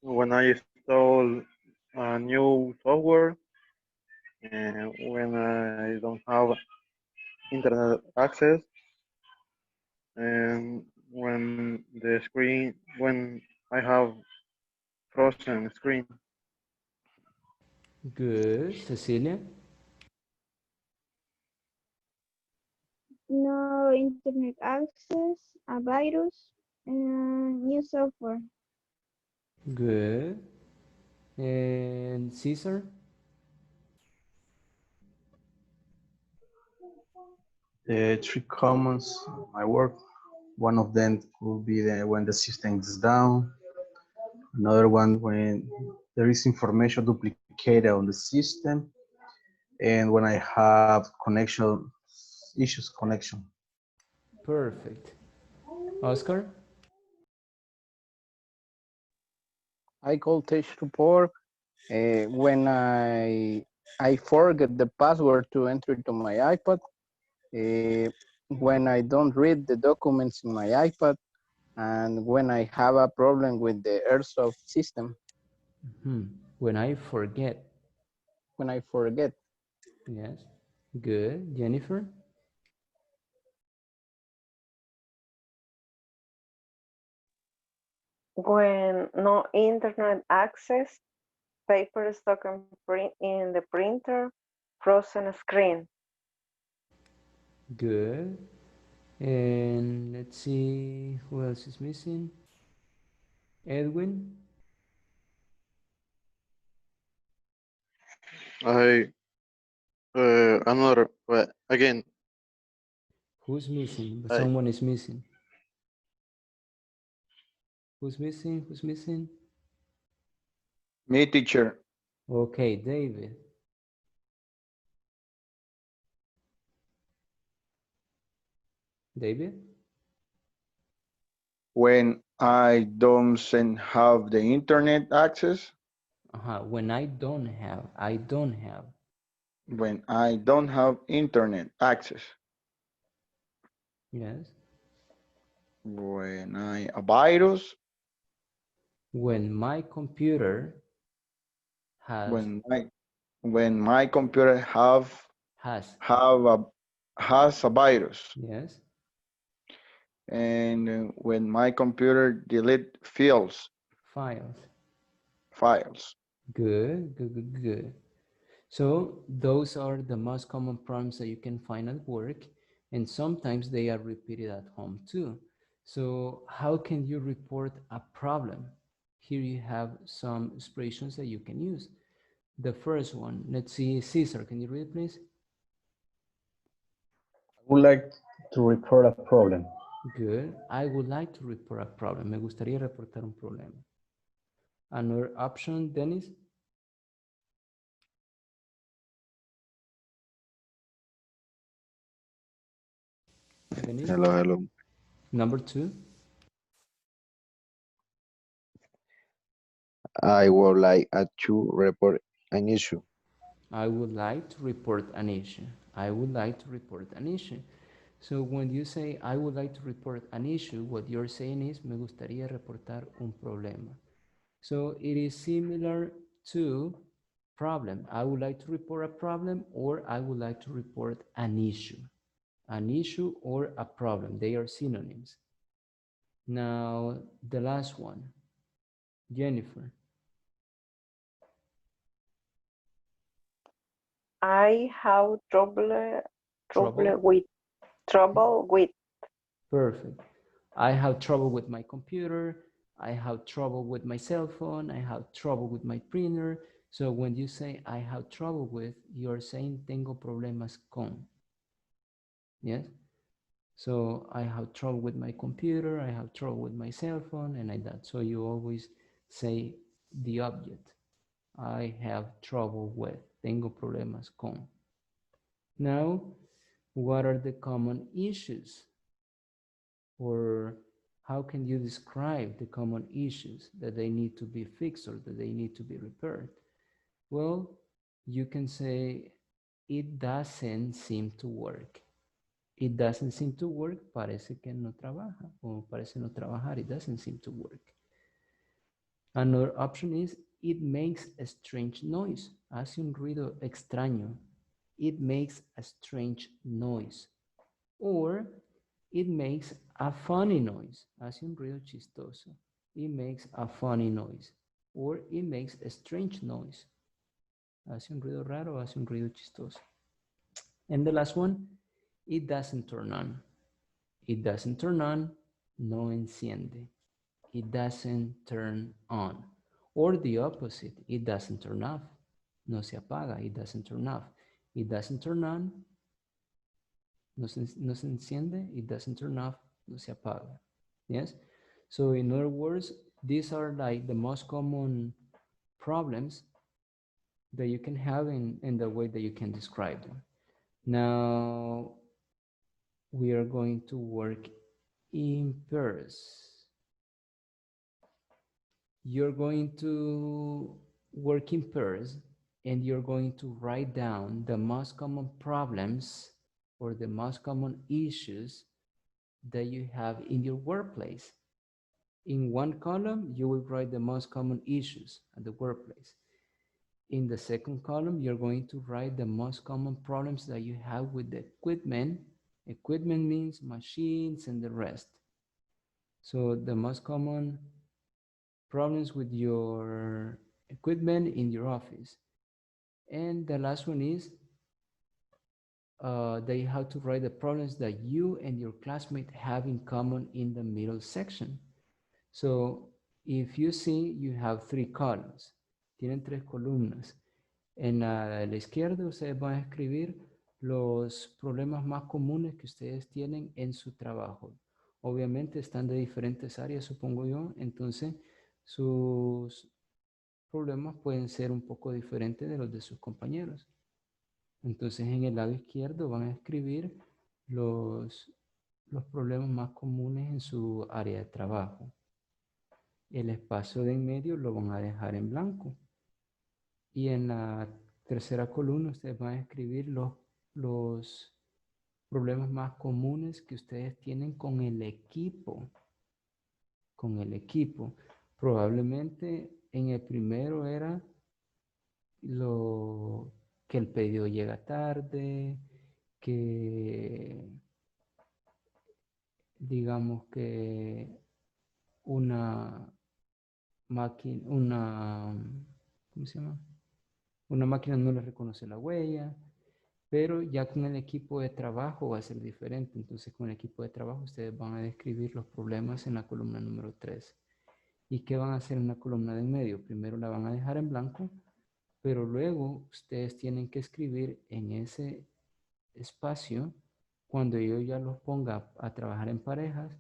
S2: When I install a new software and when I don't have internet access and when I have frozen screen.
S1: Good. Cecilia?
S5: No internet access, a virus, and new software.
S1: Good. And Caesar?
S4: The three commons I work. One of them could be when the system is down. Another one when there is information duplicated on the system, and when I have connection issues connection.
S1: Perfect. Oscar?
S8: I call tech support when I forget the password to enter to my iPad, when I don't read the documents in my iPad, and when I have a problem with the airsoft system.
S1: When I forget.
S8: When I forget.
S1: Yes. Good. Jennifer?
S13: When no internet access, paper stuck in the printer, frozen screen.
S1: Good. And let's see who else is missing. Edwin?
S2: Another again.
S1: Who's missing? Someone is missing. Who's missing? Who's missing?
S7: Me, teacher.
S1: Okay, David. David?
S7: When I don't have the internet access.
S1: When I don't have.
S7: When I don't have internet access.
S1: Yes.
S7: When a virus.
S1: When my computer has.
S7: When my computer has a virus.
S1: Yes.
S7: And when my computer delete files.
S1: Good, good, good, good. So those are the most common prompts that you can find at work, and sometimes they are repeated at home too. So how can you report a problem? Here you have some expressions that you can use. The first one, let's see, Cesar, can you read it, please?
S4: I would like to report a problem.
S1: Good. I would like to report a problem. Me gustaría reportar un problema. Another option, Dennis? Dennis?
S17: Hello.
S1: Number 2.
S17: I would like to report an issue.
S1: I would like to report an issue. I would like to report an issue. So when you say I would like to report an issue, what you're saying is me gustaría reportar un problema. So it is similar to problem. I would like to report a problem, or I would like to report an issue. An issue or a problem. They are synonyms. Now, the last one, Jennifer.
S13: I have trouble with.
S1: Perfect. I have trouble with my computer. I have trouble with my cell phone. I have trouble with my printer. So when you say I have trouble with, you're saying tengo problemas con. Yes? So I have trouble with my computer. I have trouble with my cell phone and like that. So you always say the object. I have trouble with. Tengo problemas con. Now, what are the common issues? Or how can you describe the common issues that they need to be fixed or that they need to be repaired? Well, you can say, it doesn't seem to work. It doesn't seem to work, parece que no trabaja, o parece no trabajar, it doesn't seem to work. Another option is, it makes a strange noise. Hace un ruido extraño. It makes a strange noise. Or, it makes a funny noise. Hace un ruido chistoso. It makes a funny noise. Or, it makes a strange noise. Hace un ruido raro, hace un ruido chistoso. And the last one, it doesn't turn on. It doesn't turn on, no enciende. It doesn't turn on. Or the opposite, it doesn't turn off. No se apaga, it doesn't turn off. It doesn't turn on, no se enciende, it doesn't turn off, no se apaga. Yes? So in other words, these are like the most common problems that you can have in the way that you can describe them. Now, we are going to work in pairs. You're going to work in pairs and you're going to write down the most common problems or the most common issues that you have in your workplace. In one column, you will write the most common issues at the workplace. In the second column, you're going to write the most common problems that you have with the equipment. Equipment means machines and the rest. So the most common problems with your equipment in your office. And the last one is that you have to write the problems that you and your classmate have in common in the middle section. So if you see, you have three columns. Tienen tres columnas. En la izquierda ustedes van a escribir los problemas más comunes que ustedes tienen en su trabajo. Obviamente están de diferentes áreas, supongo yo, entonces sus problemas pueden ser un poco diferentes de los de sus compañeros. Entonces en el lado izquierdo van a escribir los problemas más comunes en su área de trabajo. El espacio de en medio lo van a dejar en blanco. Y en la tercera columna ustedes van a escribir los problemas más comunes que ustedes tienen con el equipo. Con el equipo. Probablemente en el primero era que el pedido llega tarde, que digamos que una máquina, ¿cómo se llama? Una máquina no le reconoce la huella, pero ya con el equipo de trabajo va a ser diferente. Entonces con el equipo de trabajo ustedes van a describir los problemas en la columna número 3. ¿Y qué van a hacer en la columna de en medio? Primero la van a dejar en blanco, pero luego ustedes tienen que escribir en ese espacio, cuando yo ya los ponga a trabajar en parejas,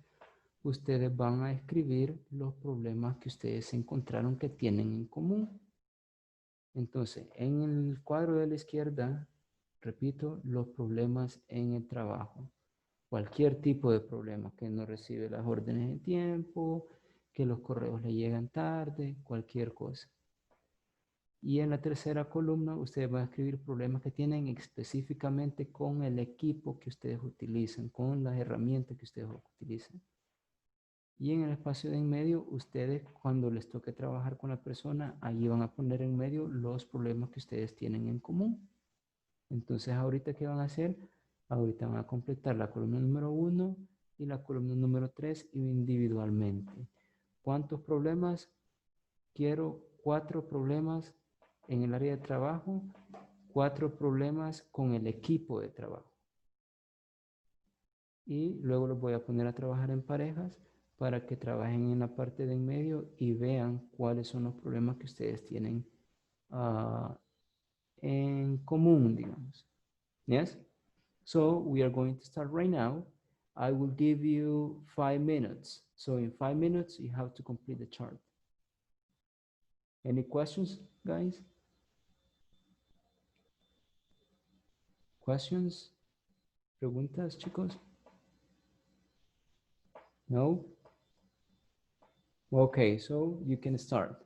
S1: ustedes van a escribir los problemas que ustedes encontraron que tienen en común. Entonces, en el cuadro de la izquierda, repito, los problemas en el trabajo. Cualquier tipo de problema, que no recibe las órdenes en tiempo, que los correos le llegan tarde, cualquier cosa. Y en la tercera columna, ustedes van a escribir problemas que tienen específicamente con el equipo que ustedes utilizan, con las herramientas que ustedes utilizan. Y en el espacio de en medio, ustedes cuando les toque trabajar con la persona, allí van a poner en medio los problemas que ustedes tienen en común. Entonces, ahorita, ¿qué van a hacer? Ahorita van a completar la columna número 1 y la columna número 3 individualmente. ¿Cuántos problemas? Quiero 4 problemas en el área de trabajo, 4 problemas con el equipo de trabajo. Y luego los voy a poner a trabajar en parejas para que trabajen en la parte de en medio y vean cuáles son los problemas que ustedes tienen en común, digamos. Yes? So we are going to start right now. I will give you 5 minutes. So in 5 minutes, you have to complete the chart. Any questions, guys? Questions? Preguntas, chicos? No? Okay, so you can start.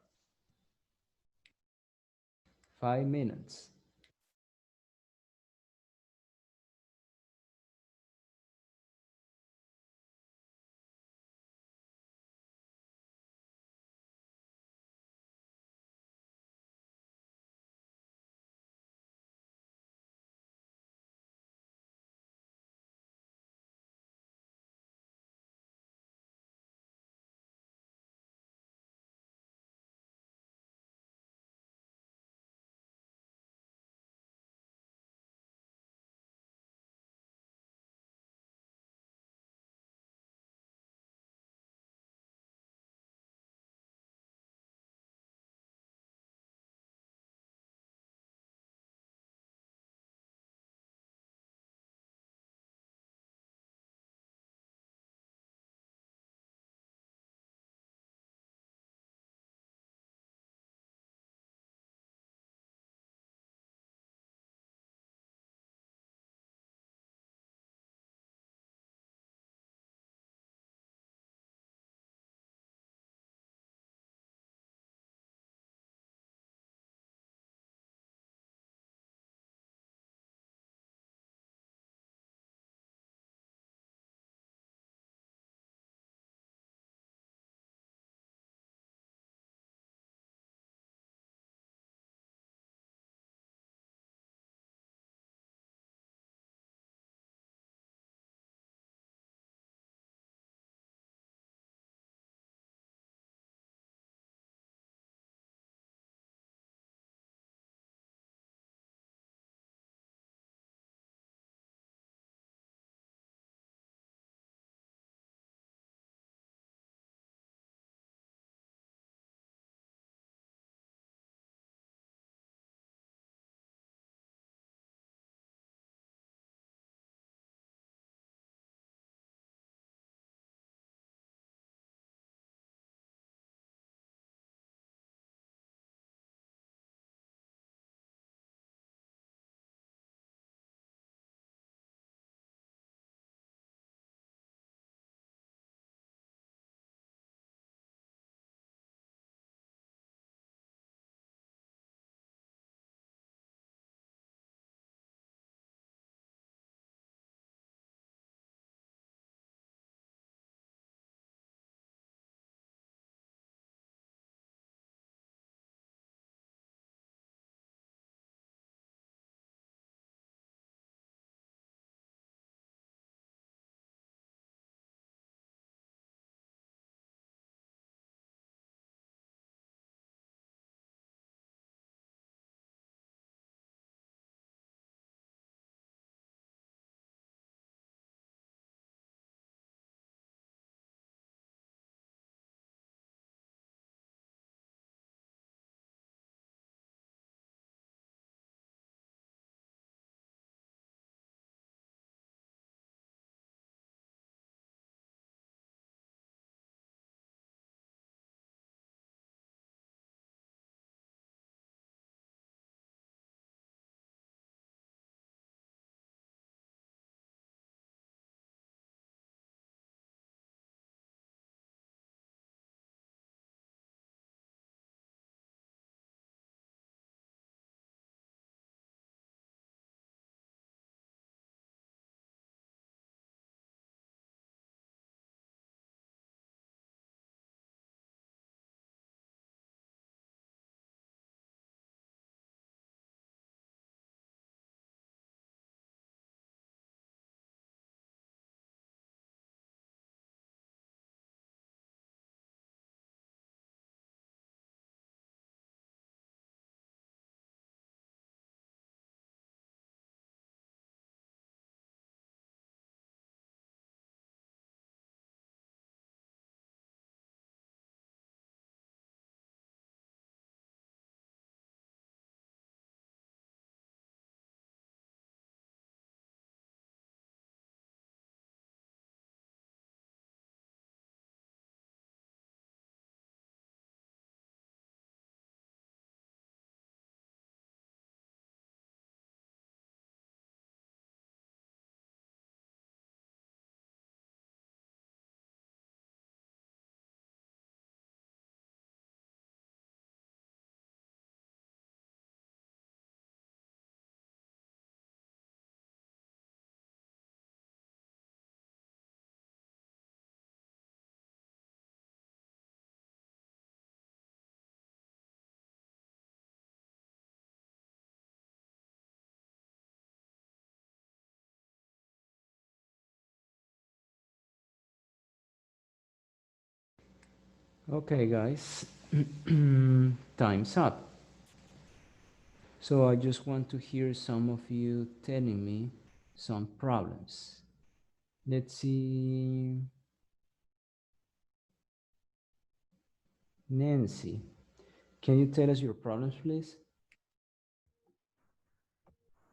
S1: 5 minutes. Okay, guys, time's up. So I just want to hear some of you telling me some problems. Let's see. Nancy, can you tell us your problems, please?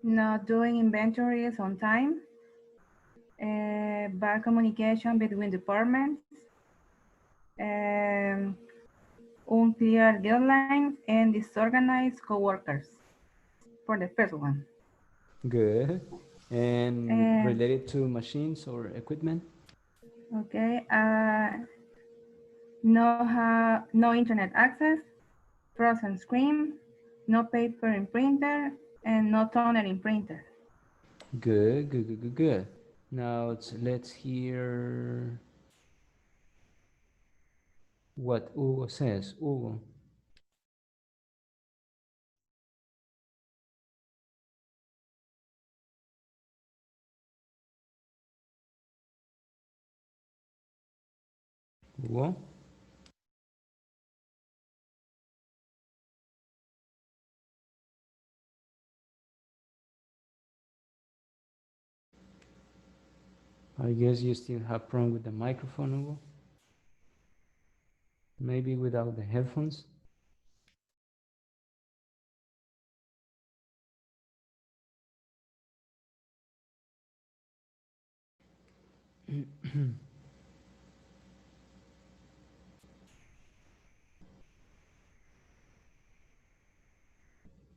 S6: Not doing inventories on time, bad communication between departments, um, unclear deadlines, and disorganized coworkers for the first one.
S1: Good. And
S6: And
S1: related to machines or equipment?
S6: okay, no internet access, frozen screen, no paper in printer, and no toner in printer.
S1: Good, good, good, good, good. Now let's hear what Hugo says. Hugo. Hugo? I guess you still have problem with the microphone, Hugo? Maybe without the headphones?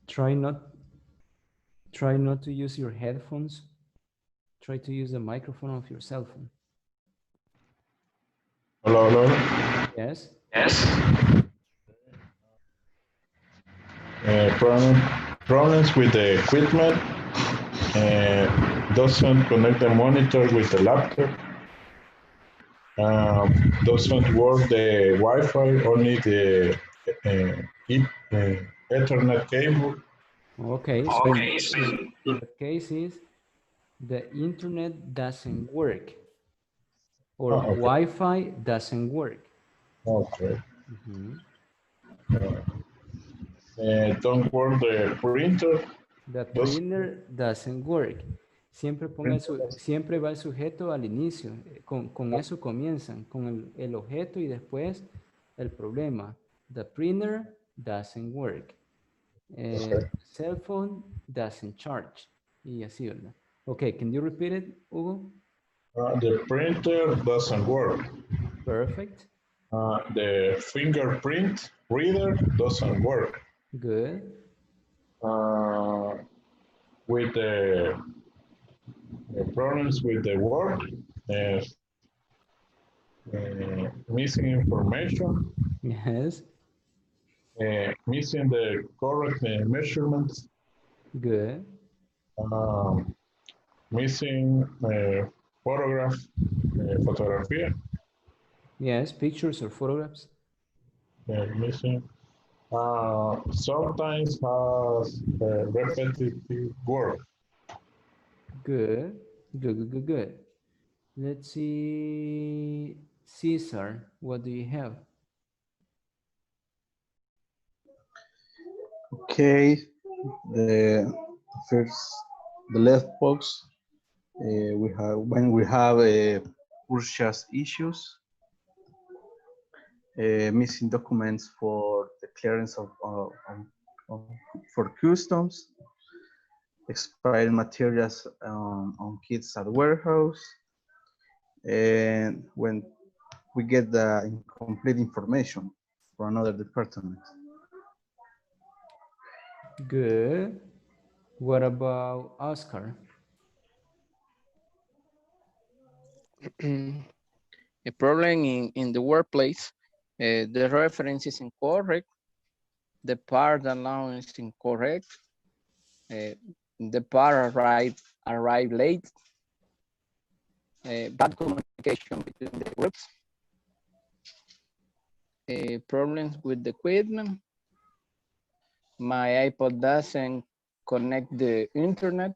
S1: Try not to use your headphones. Try to use the microphone of your cell phone.
S18: Hello, hello.
S1: Yes?
S18: Yes. Problems with the equipment. Doesn't connect the monitor with the laptop. Doesn't work the Wi-Fi, only the Ethernet cable.
S1: Okay, so
S18: Okay,
S1: in that case is the internet doesn't work or
S18: okay.
S1: Wi-Fi doesn't work.
S18: Okay.
S1: Mhm.
S18: Don't work the printer.
S1: The printer doesn't work. Siempre, siempre va el sujeto al inicio. Con eso comienzan, con el objeto y después el problema. The printer doesn't work. Cell phone doesn't charge. Y así, ¿verdad? Okay, can you repeat it, Hugo?
S18: The printer doesn't work.
S1: Perfect.
S18: The fingerprint reader doesn't work.
S1: Good.
S18: With the problems with the work, missing information,
S1: Yes.
S18: missing the correct measurements,
S1: Good.
S18: missing photograph, photography,
S1: Yes, pictures or photographs.
S18: missing. Sometimes has repetitive work.
S1: Good. Good, good, good, good. Let's see. Caesar, what do you have?
S4: Okay, the first, the left box, we have when we have purchase issues, missing documents for the clearance for customs, expired materials on kits at warehouse, and when we get the incomplete information for another department.
S1: Good. What about Oscar?
S8: A problem in the workplace, the reference is incorrect, the part allowance is incorrect, the part arrived late, bad communication between the groups, problems with the equipment, my iPod doesn't connect the internet,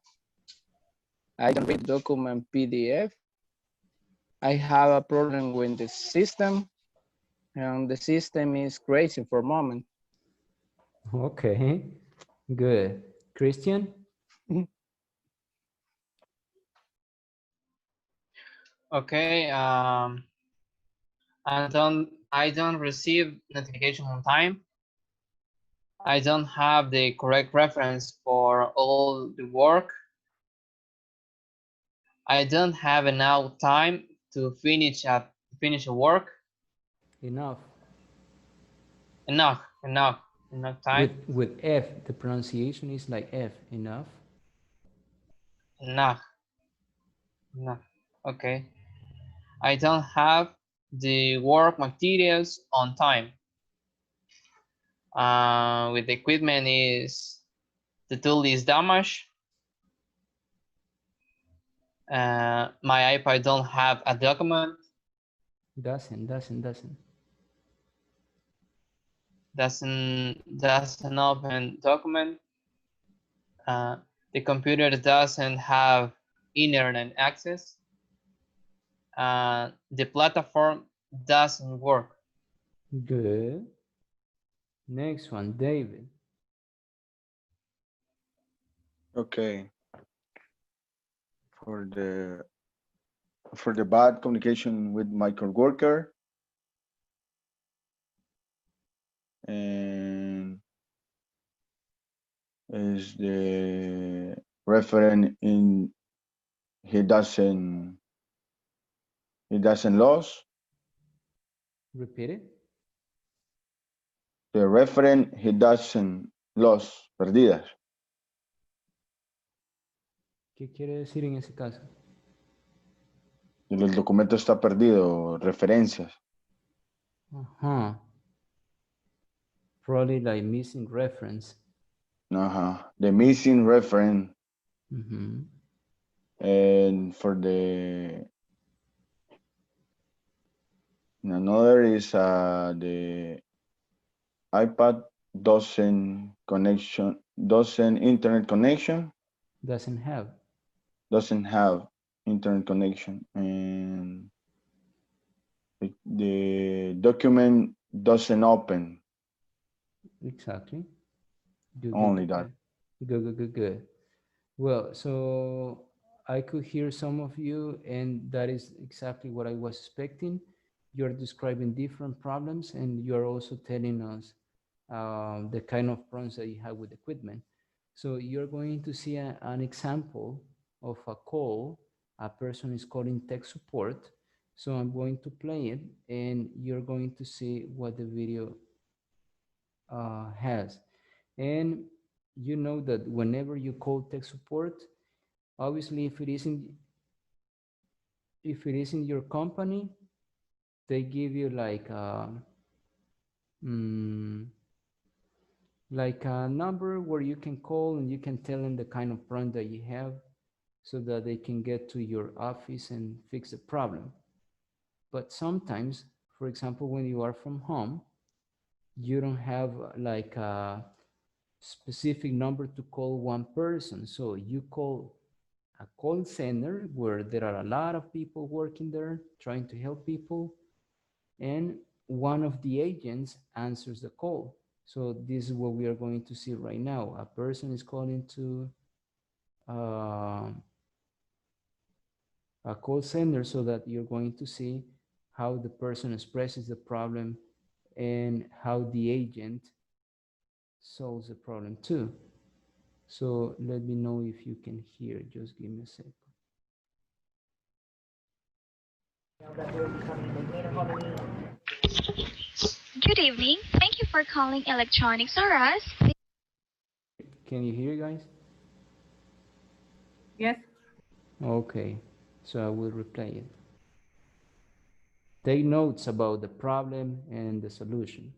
S8: I don't read document PDF, I have a problem with the system, and the system is crazy for a moment.
S1: Okay, good. Christian?
S12: Okay, I don't receive notification on time. I don't have the correct reference for all the work. I don't have enough time to finish a work.
S1: Enough.
S12: Enough time.
S1: With F, the pronunciation is like F, enough.
S12: Enough. Okay. I don't have the work materials on time. With the equipment the tool is damaged. My iPad don't have a document.
S1: Doesn't.
S12: Doesn't open document. The computer doesn't have internet access. The platform doesn't work.
S1: Good. Next one, David.
S7: Okay. For the bad communication with my coworker, and is the referent in he doesn't lose.
S1: Repeat it.
S7: The referent he doesn't lose, perdidas.
S1: ¿Qué quiere decir en ese caso?
S7: El documento está perdido, referencias.
S1: Probably like missing reference.
S7: The missing reference. And for another is the iPad doesn't internet connection.
S1: Doesn't
S7: have internet connection, and the document doesn't open.
S1: Exactly. Good,
S7: Only that.
S1: Good. Well, so I could hear some of you, and that is exactly what I was expecting. You're describing different problems, and you're also telling us the kind of problems that you have with equipment. So you're going to see an example of a call. A person is calling tech support. So I'm going to play it, and you're going to see what the video has. And you know that whenever you call tech support, obviously if it is in your company, they give you like a number where you can call and you can tell them the kind of problem that you have so that they can get to your office and fix the problem. But sometimes, for example, when you are from home, you don't have like a specific number to call one person. So you call a call center where there are a lot of people working there trying to help people, and one of the agents answers the call. So this is what we are going to see right now. A person is calling to a call center so that you're going to see how the person expresses the problem and how the agent solves the problem too. So let me know if you can hear. Just give me a second.
S19: Good evening. Thank you for calling Electronics R Us.
S1: Can you hear, guys?
S6: Yes.
S1: Okay, so I will replay it. Take notes about the problem and the solution.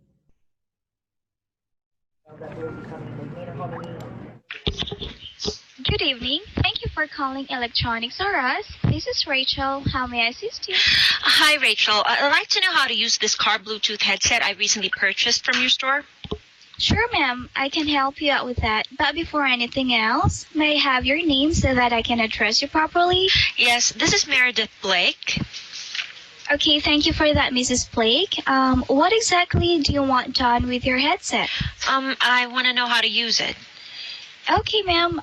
S19: Good evening. Thank you for calling Electronics R Us. This is Rachel. How may I assist you?
S20: Hi, Rachel. I'd like to know how to use this car Bluetooth headset I recently purchased from your store.
S19: Sure, ma'am. I can help you out with that. But before anything else, may I have your name so that I can address you properly?
S20: Yes, this is Meredith Blake.
S19: Okay, thank you for that, Mrs. Blake. What exactly do you want done with your headset?
S20: I want to know how to use it.
S19: Okay, ma'am.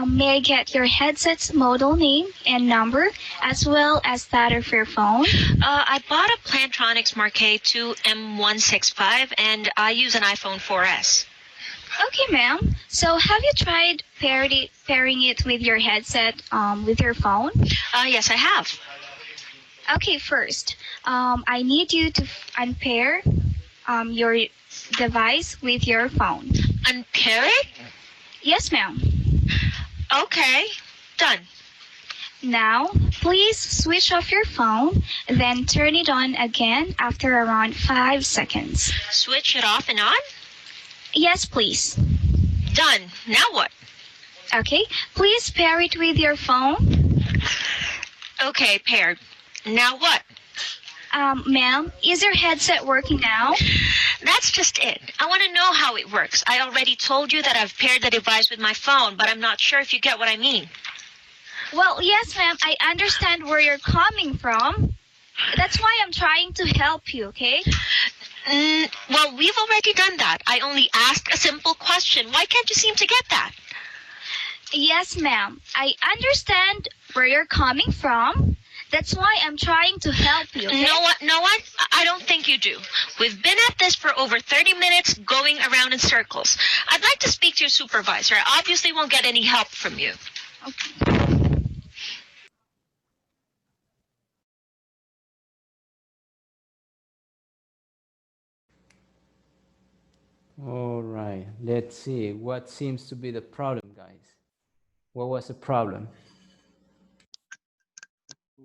S19: May I get your headset's model name and number, as well as that of your phone?
S20: I bought a Plantronics Marquee 2 M165, and I use an iPhone 4S.
S19: Okay, ma'am. So have you tried pairing it with your headset with your phone?
S20: Yes, I have.
S19: Okay, first, I need you to unpair your device with your phone.
S20: Unpair it?
S19: Yes, ma'am.
S20: Okay, done.
S19: Now, please switch off your phone, then turn it on again after around 5 seconds.
S20: Switch it off and on?
S19: Yes, please.
S20: Done. Now what?
S19: Okay, please pair it with your phone.
S20: Okay, paired. Now what?
S19: Ma'am, is your headset working now?
S20: That's just it. I want to know how it works. I already told you that I've paired the device with my phone, but I'm not sure if you get what I mean.
S19: Well, yes, ma'am, I understand where you're coming from. That's why I'm trying to help you, okay?
S20: Well, we've already done that. I only asked a simple question. Why can't you seem to get that?
S19: Yes, ma'am, I understand where you're coming from. That's why I'm trying to help you, okay?
S20: Know what? I don't think you do. We've been at this for over 30 minutes going around in circles. I'd like to speak to your supervisor. I obviously won't get any help from you.
S19: Okay.
S1: All right, let's see. What seems to be the problem, guys? What was the problem?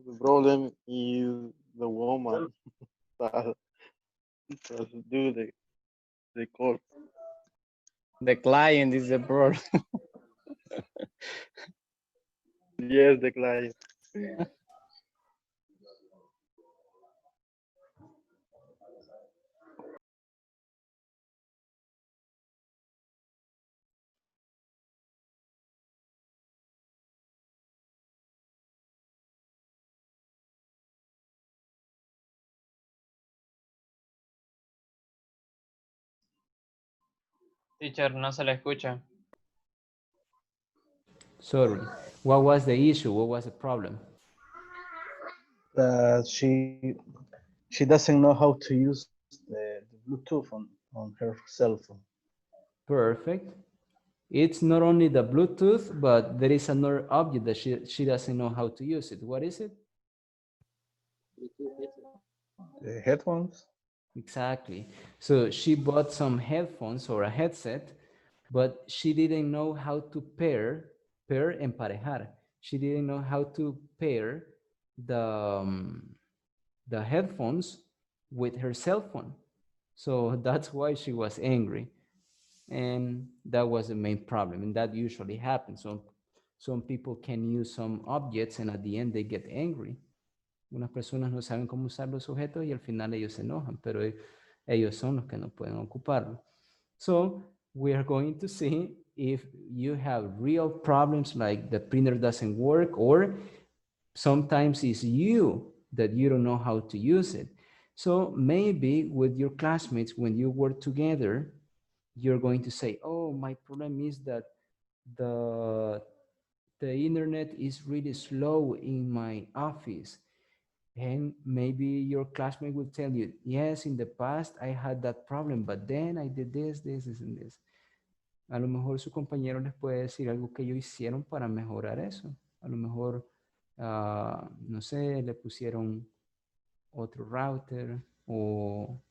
S2: The problem is the woman that do the call.
S8: The client is the problem.
S2: Yes, the client.
S12: Teacher, no se le escucha.
S1: Sorry. What was the issue? What was the problem?
S4: She doesn't know how to use the Bluetooth on her cell phone.
S1: Perfect. It's not only the Bluetooth, but there is another object that she doesn't know how to use it. What is it?
S4: The headphones?
S1: Exactly. So she bought some headphones or a headset, but she didn't know how to emparejar. She didn't know how to pair the headphones with her cell phone. So that's why she was angry. And that was the main problem. And that usually happens. So some people can use some objects and at the end they get angry. Unas personas no saben cómo usar los objetos y al final ellos se enojan, pero ellos son los que no pueden ocuparlo. So we are going to see if you have real problems like the printer doesn't work, or sometimes it's you that you don't know how to use it. So maybe with your classmates, when you work together, you're going to say, oh, my problem is that the internet is really slow in my office. And maybe your classmate will tell you, yes, in the past I had that problem, but then I did this, and this. A lo mejor su compañero les puede decir algo que ellos hicieron para mejorar eso. A lo mejor, no sé, le pusieron otro router o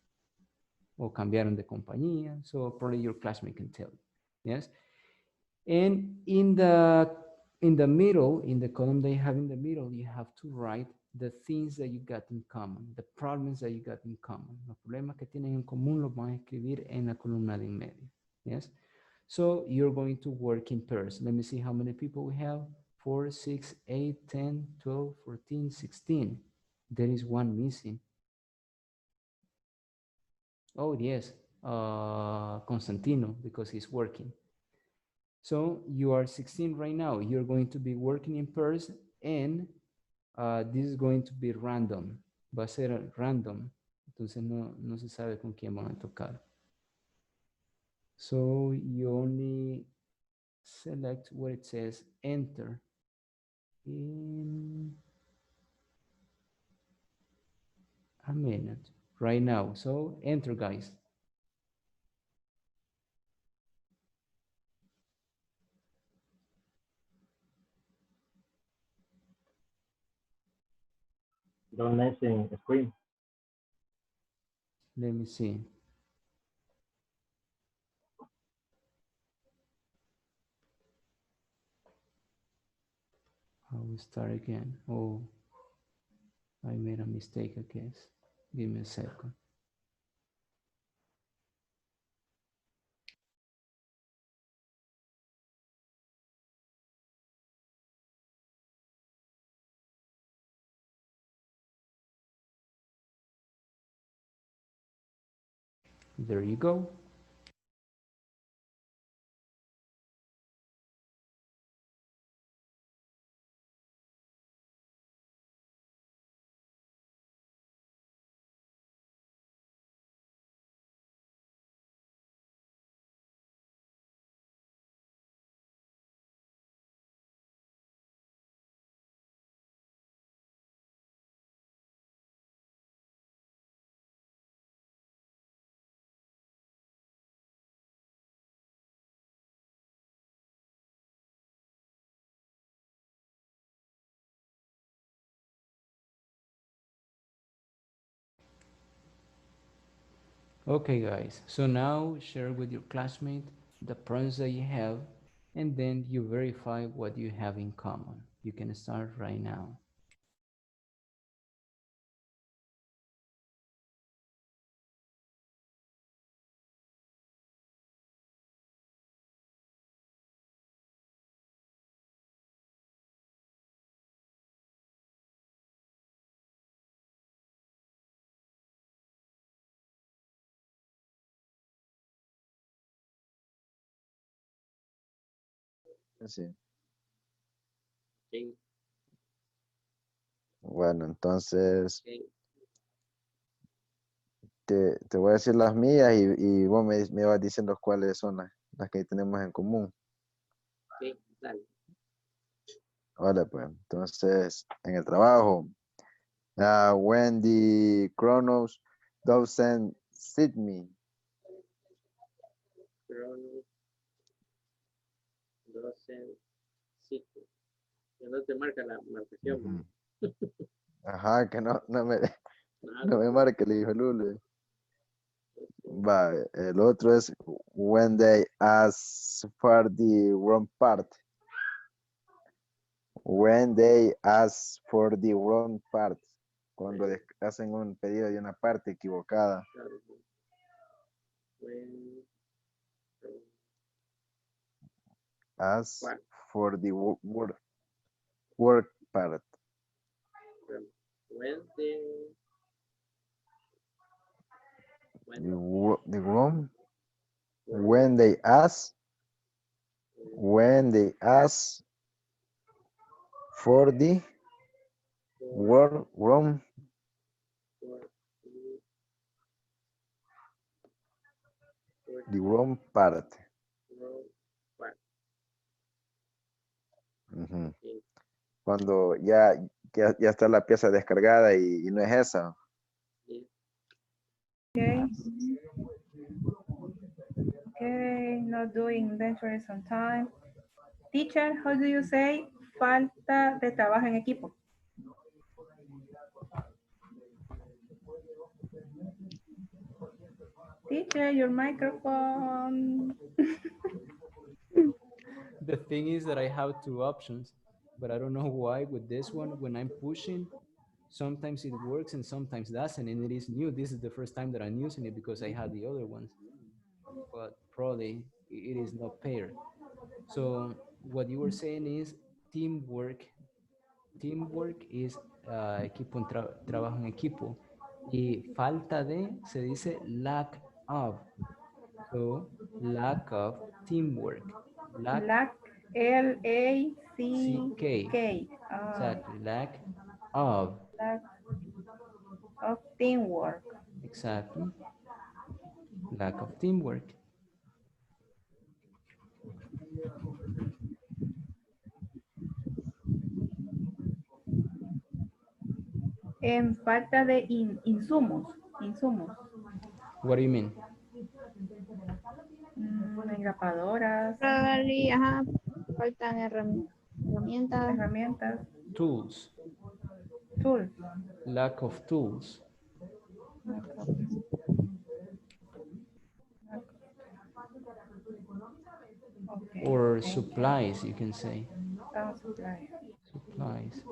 S1: cambiaron de compañía. So probably your classmate can tell you. Yes. And in the middle, in the column that you have in the middle, you have to write the things that you got in common, the problems that you got in common. Los problemas que tienen en común los van a escribir en la columna de en medio. Yes. So you're going to work in pairs. Let me see how many people we have. 4, 6, 8, 10, 12, 14, 16. There is one missing. Oh, yes. Constantino, because he's working. So you are 16 right now. You're going to be working in pairs, and this is going to be random. Va a ser random. Entonces no se sabe con quién van a tocar. So you only select where it says enter in a minute right now. So enter, guys.
S11: Don't mention screen.
S1: Let me see. I will start again. Oh, I made a mistake, I guess. Give me a second. There you go. Okay, guys. So now share with your classmate the problems that you have, and then you verify what you have in common. You can start right now.
S17: Sí.
S16: Sí.
S17: Bueno, entonces
S16: Okay.
S17: te voy a decir las mías y vos me vas diciendo cuáles son las que tenemos en común.
S16: Okay, dale.
S17: Vale, pues. Entonces, en el trabajo, when the Chronos doesn't sit me.
S16: Cronos 12, 5. Que no te marca la marcación.
S17: Ajá, que no me,
S16: Ah,
S17: no me
S16: ok.
S17: marque, le dijo Lule. Va, el otro es when they ask for the wrong part. When they ask for the wrong part. Cuando hacen un pedido de una parte equivocada.
S16: Claro. When,
S17: Ask
S16: what?
S17: for the work part.
S16: When the
S17: The wrong. When they ask for the wrong the wrong part.
S16: wrong part.
S17: Ujú.
S16: Sí.
S17: Cuando ya está la pieza descargada y no es esa.
S16: Sí.
S6: Okay. Okay, not doing inventories on time. Teacher, how do you say falta de trabajo en equipo? Teacher, your microphone.
S1: The thing is that I have two options, but I don't know why with this one, when I'm pushing, sometimes it works and sometimes doesn't, and it is new. This is the first time that I'm using it because I had the other ones, but probably it is not paired. So what you were saying is teamwork. Teamwork is equipo trabajo en equipo. Y falta de se dice lack of. So lack of teamwork.
S6: Lack, L-A-C-K.
S1: CK. Exactly. Lack of.
S6: Lack of teamwork.
S1: Exactly. Lack of teamwork.
S6: En falta de insumos, insumos.
S1: What do you mean?
S6: Engrapadoras,
S5: Probably, ajá, faltan herramientas.
S6: herramientas,
S1: Tools.
S6: tools.
S1: Lack of tools.
S6: Okay,
S1: Or
S6: thank you.
S1: supplies, you can say.
S6: Supply.
S1: Supplies.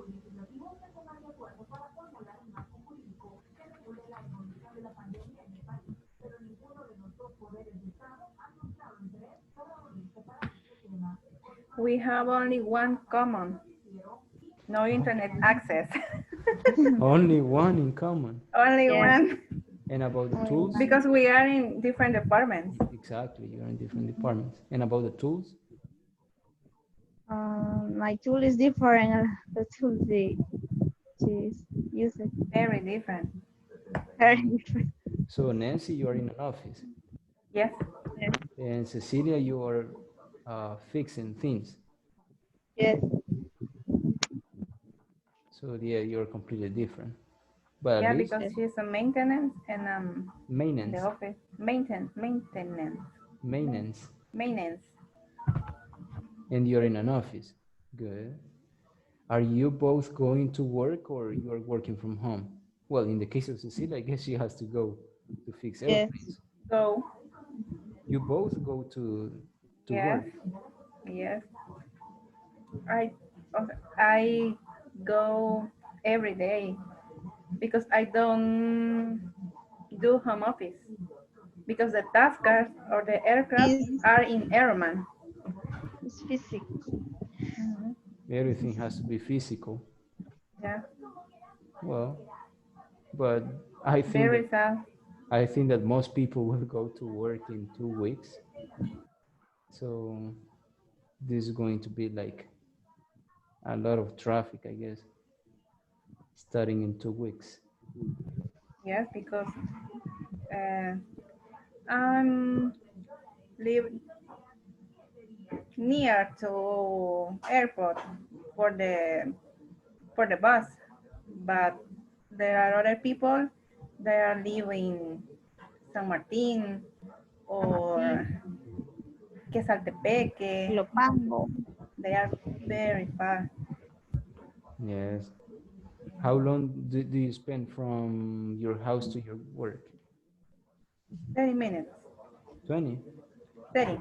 S6: We have only one common, no internet access.
S1: Only one in common.
S6: Only
S5: Yes.
S6: one,
S1: And about the tools?
S6: because we are in different departments.
S1: Exactly, you're in different departments. And about the tools?
S5: My tool is different. The tool they use it.
S6: Very different.
S5: Very different.
S1: So Nancy, you are in an office.
S6: Yes.
S5: Yes.
S1: And Cecilia, you are fixing things.
S5: Yes.
S1: So yeah, you're completely different. But at
S6: Yeah,
S1: least
S6: because she's a maintenance and in
S1: maintenance.
S6: the office. Maintenance.
S1: Maintenance.
S6: Maintenance.
S1: And you're in an office. Good. Are you both going to work or you are working from home? Well, in the case of Cecilia, I guess she has to go to fix
S5: Yes.
S1: airplanes.
S6: Go.
S1: You both go to
S6: Yes.
S1: work.
S6: Yes. I go every day because I don't do home office because the taskers or the aircraft are in airman.
S5: It's physics.
S1: Everything has to be physical.
S6: Yeah.
S1: Well, but
S6: Very sad.
S1: I think that most people will go to work in 2 weeks. So this is going to be like a lot of traffic, I guess, starting in 2 weeks.
S6: Yes, because I'm live near to airport for the bus, but there are other people that are living San Martin or Quesaltepeque.
S5: Lopango.
S6: They are very far.
S1: Yes. How long do you spend from your house to your work?
S6: 30 minutes.
S1: 20?
S6: 30.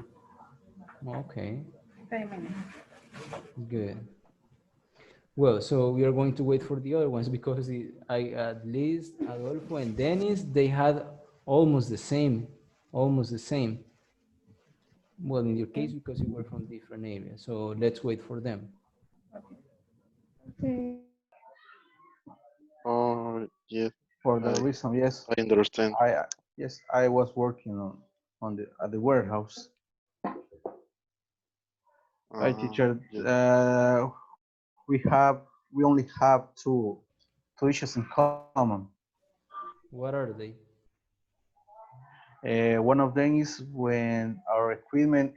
S1: Okay,
S6: 30 minutes.
S1: good. Well, so we are going to wait for the other ones because at least Adolfo and Dennis, they had almost the same, almost the same. Well, in your case, because you were from different areas. So let's wait for them.
S5: Okay.
S2: Oh, yes,
S4: For that
S2: I,
S4: reason, yes,
S2: I understand.
S4: I was working on the at the warehouse. Hi, teacher.
S2: Yes.
S4: We only have two issues in common.
S1: What are they?
S4: One of them is when our equipment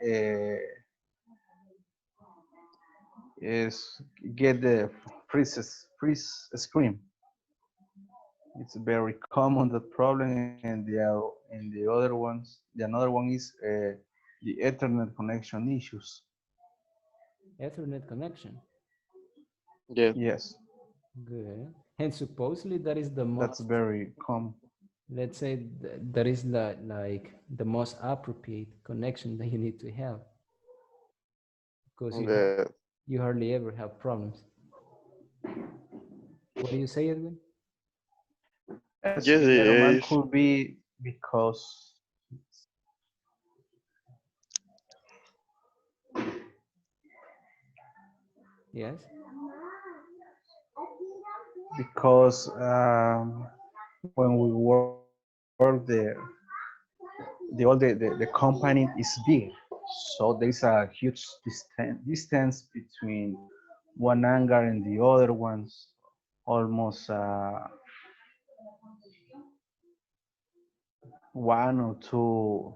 S4: is get the freeze screen. It's very common that problem, and the another one is the Ethernet connection issues.
S1: Ethernet connection.
S2: Yeah.
S4: Yes,
S1: Good. And supposedly that is the
S4: that's
S1: most,
S4: very common.
S1: let's say that is like the most appropriate connection that you need to have. Because
S2: Yeah.
S1: you hardly ever have problems. What do you say, Edwin?
S4: Yes,
S2: Yes,
S4: and
S2: it
S4: the man
S2: is.
S4: could be
S1: Yes.
S4: because when we work the company is big, so there is a huge distance between one hangar and the other ones, almost 1 or 2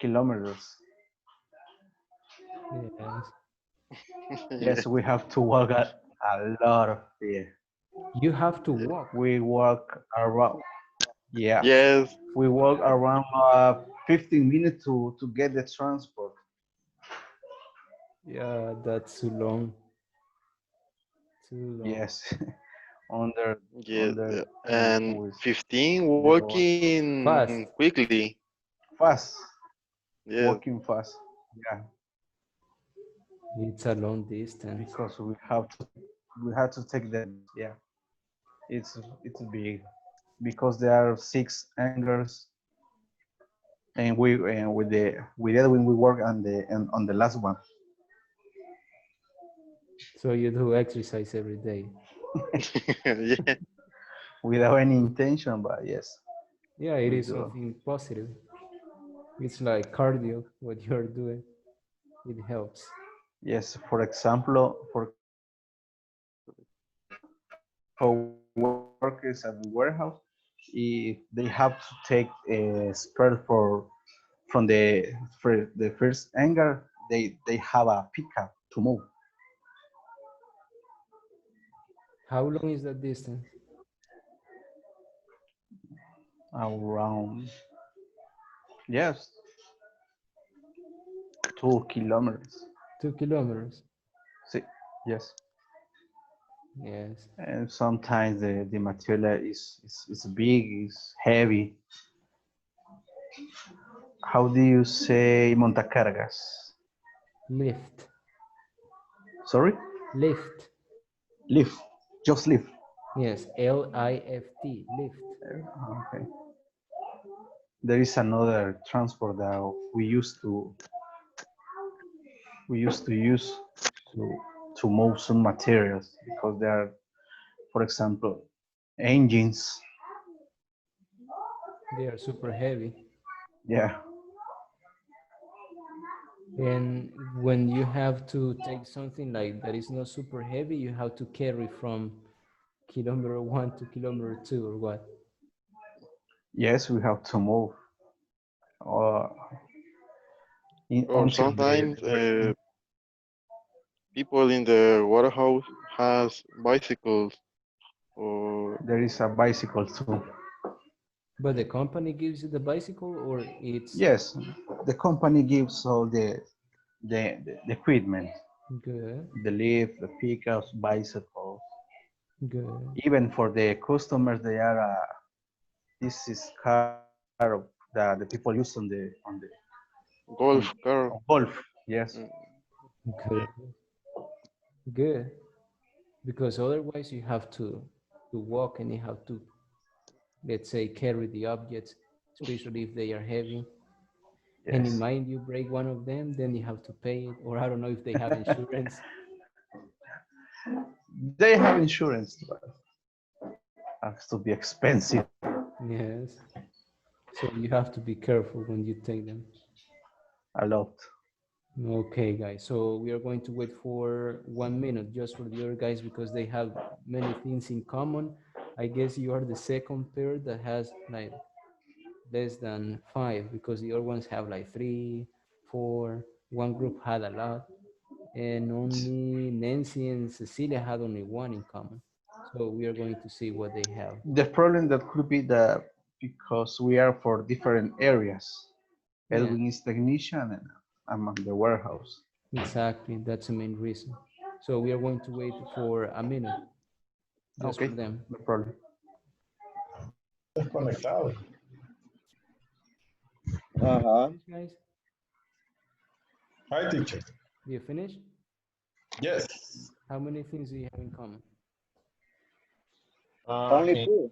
S4: kilometers.
S1: Yes.
S2: Yeah.
S4: Yes, we have to walk a lot of yeah.
S1: You have to walk.
S4: We walk around. Yeah,
S2: Yes.
S4: we walk around 15 minutes to get the transport.
S1: Yeah, that's too long. Too long.
S4: Yes, under
S2: Yeah.
S4: under
S2: And
S4: who is
S2: 15
S4: the boss?
S2: walking
S1: Fast.
S2: quickly.
S4: Fast,
S2: Yes.
S4: walking fast. Yeah,
S1: It's a long distance.
S4: because we have to take the bus. Yeah, it's big because there are 6 angers, and with Edwin we work on the last one
S1: So you do exercise every day.
S2: Yeah.
S4: without any intention, but yes,
S1: Yeah, it
S4: we
S1: is
S4: do.
S1: something positive. It's like cardio, what you're doing. It helps.
S4: Yes, for workers at the warehouse, if they have to take a spare from the first hangar, they have a pickup to move
S1: How long is that distance?
S4: around, yes, 2 kilometers.
S1: 2 kilometers.
S4: See, yes,
S1: Yes.
S4: and sometimes the material is big, is heavy. How do you say montacargas?
S1: Lift.
S4: Sorry,
S1: Lift.
S4: lift, just lift.
S1: Yes. Lift. Lift.
S4: Okay. There is another transport that we used to use to to move some materials because there are, for example, engines.
S1: They are super heavy.
S4: Yeah,
S1: And when you have to take something like that is not super heavy, you have to carry from kilometer 1 to kilometer 2 or what?
S4: yes, we have to move uh,
S2: Or
S4: until
S2: sometimes
S4: the
S2: people in the warehouse has bicycles or
S4: there is a bicycle too.
S1: But the company gives you the bicycle or it's
S4: Yes, the company gives all the equipment,
S1: good,
S4: the lift, the pickups, bicycles.
S1: good.
S4: Even for the customers, they are this is car of the people use
S2: golf
S4: on
S2: car.
S4: golf. Yes,
S2: Mm.
S1: Good, good. Because otherwise you have to walk and you have to, let's say, carry the objects, especially if they are heavy. And in
S4: yes.
S1: mind you break one of them, then you have to pay it. Or I don't know if they have insurance.
S4: They have insurance, but has to be expensive
S1: Yes. So you have to be careful when you take them.
S4: a lot.
S1: Okay, guys. So we are going to wait for 1 minute just for the other guys because they have many things in common. I guess you are the second pair that has like less than 5 because the other ones have like 3, 4. One group had a lot, and only Nancy and Cecilia had only one in common. So we are going to see what they have.
S4: The problem that could be that because we are for different areas.
S1: Yeah,
S4: Edwin is technician and I'm at the warehouse.
S1: exactly. That's the main reason. So we are going to wait for a minute just for
S4: Okay,
S1: them.
S4: no problem.
S18: Desconectado.
S15: Uh-huh.
S1: Finish, guys?
S18: Hi, teacher.
S1: Do you finish?
S18: Yes.
S1: How many things do you have in common?
S15: Only
S18: In
S15: two.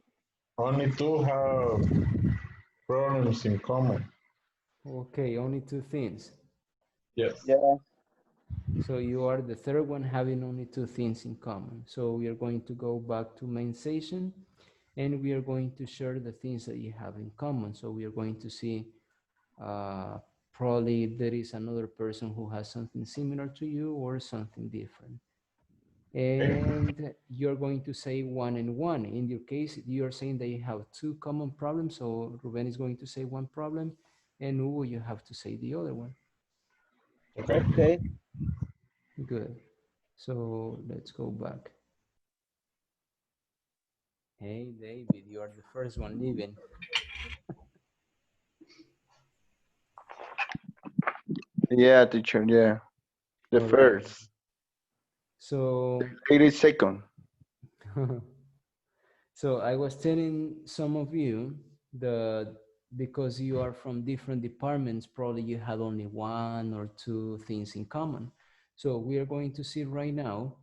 S18: only two have problems in common.
S1: Okay, only 2 things.
S18: Yes.
S15: Yeah.
S1: So you are the third one having only 2 things in common. So we are going to go back to main session and we are going to share the things that you have in common. So we are going to see probably there is another person who has something similar to you or something different. and you're going to say one and one. In your case, you're saying that you have two common problems, so Ruben is going to say one problem, and Hugo, you have to say the other one.
S18: Okay.
S15: Okay.
S1: Good. So let's go back. Hey, David, you are the first one leaving.
S7: Yeah, teacher, yeah. The
S1: All right.
S7: first.
S1: So
S7: 80 second.
S1: So I was telling some of you that because you are from different departments, probably you had only one or two things in common. So we are going to see right now,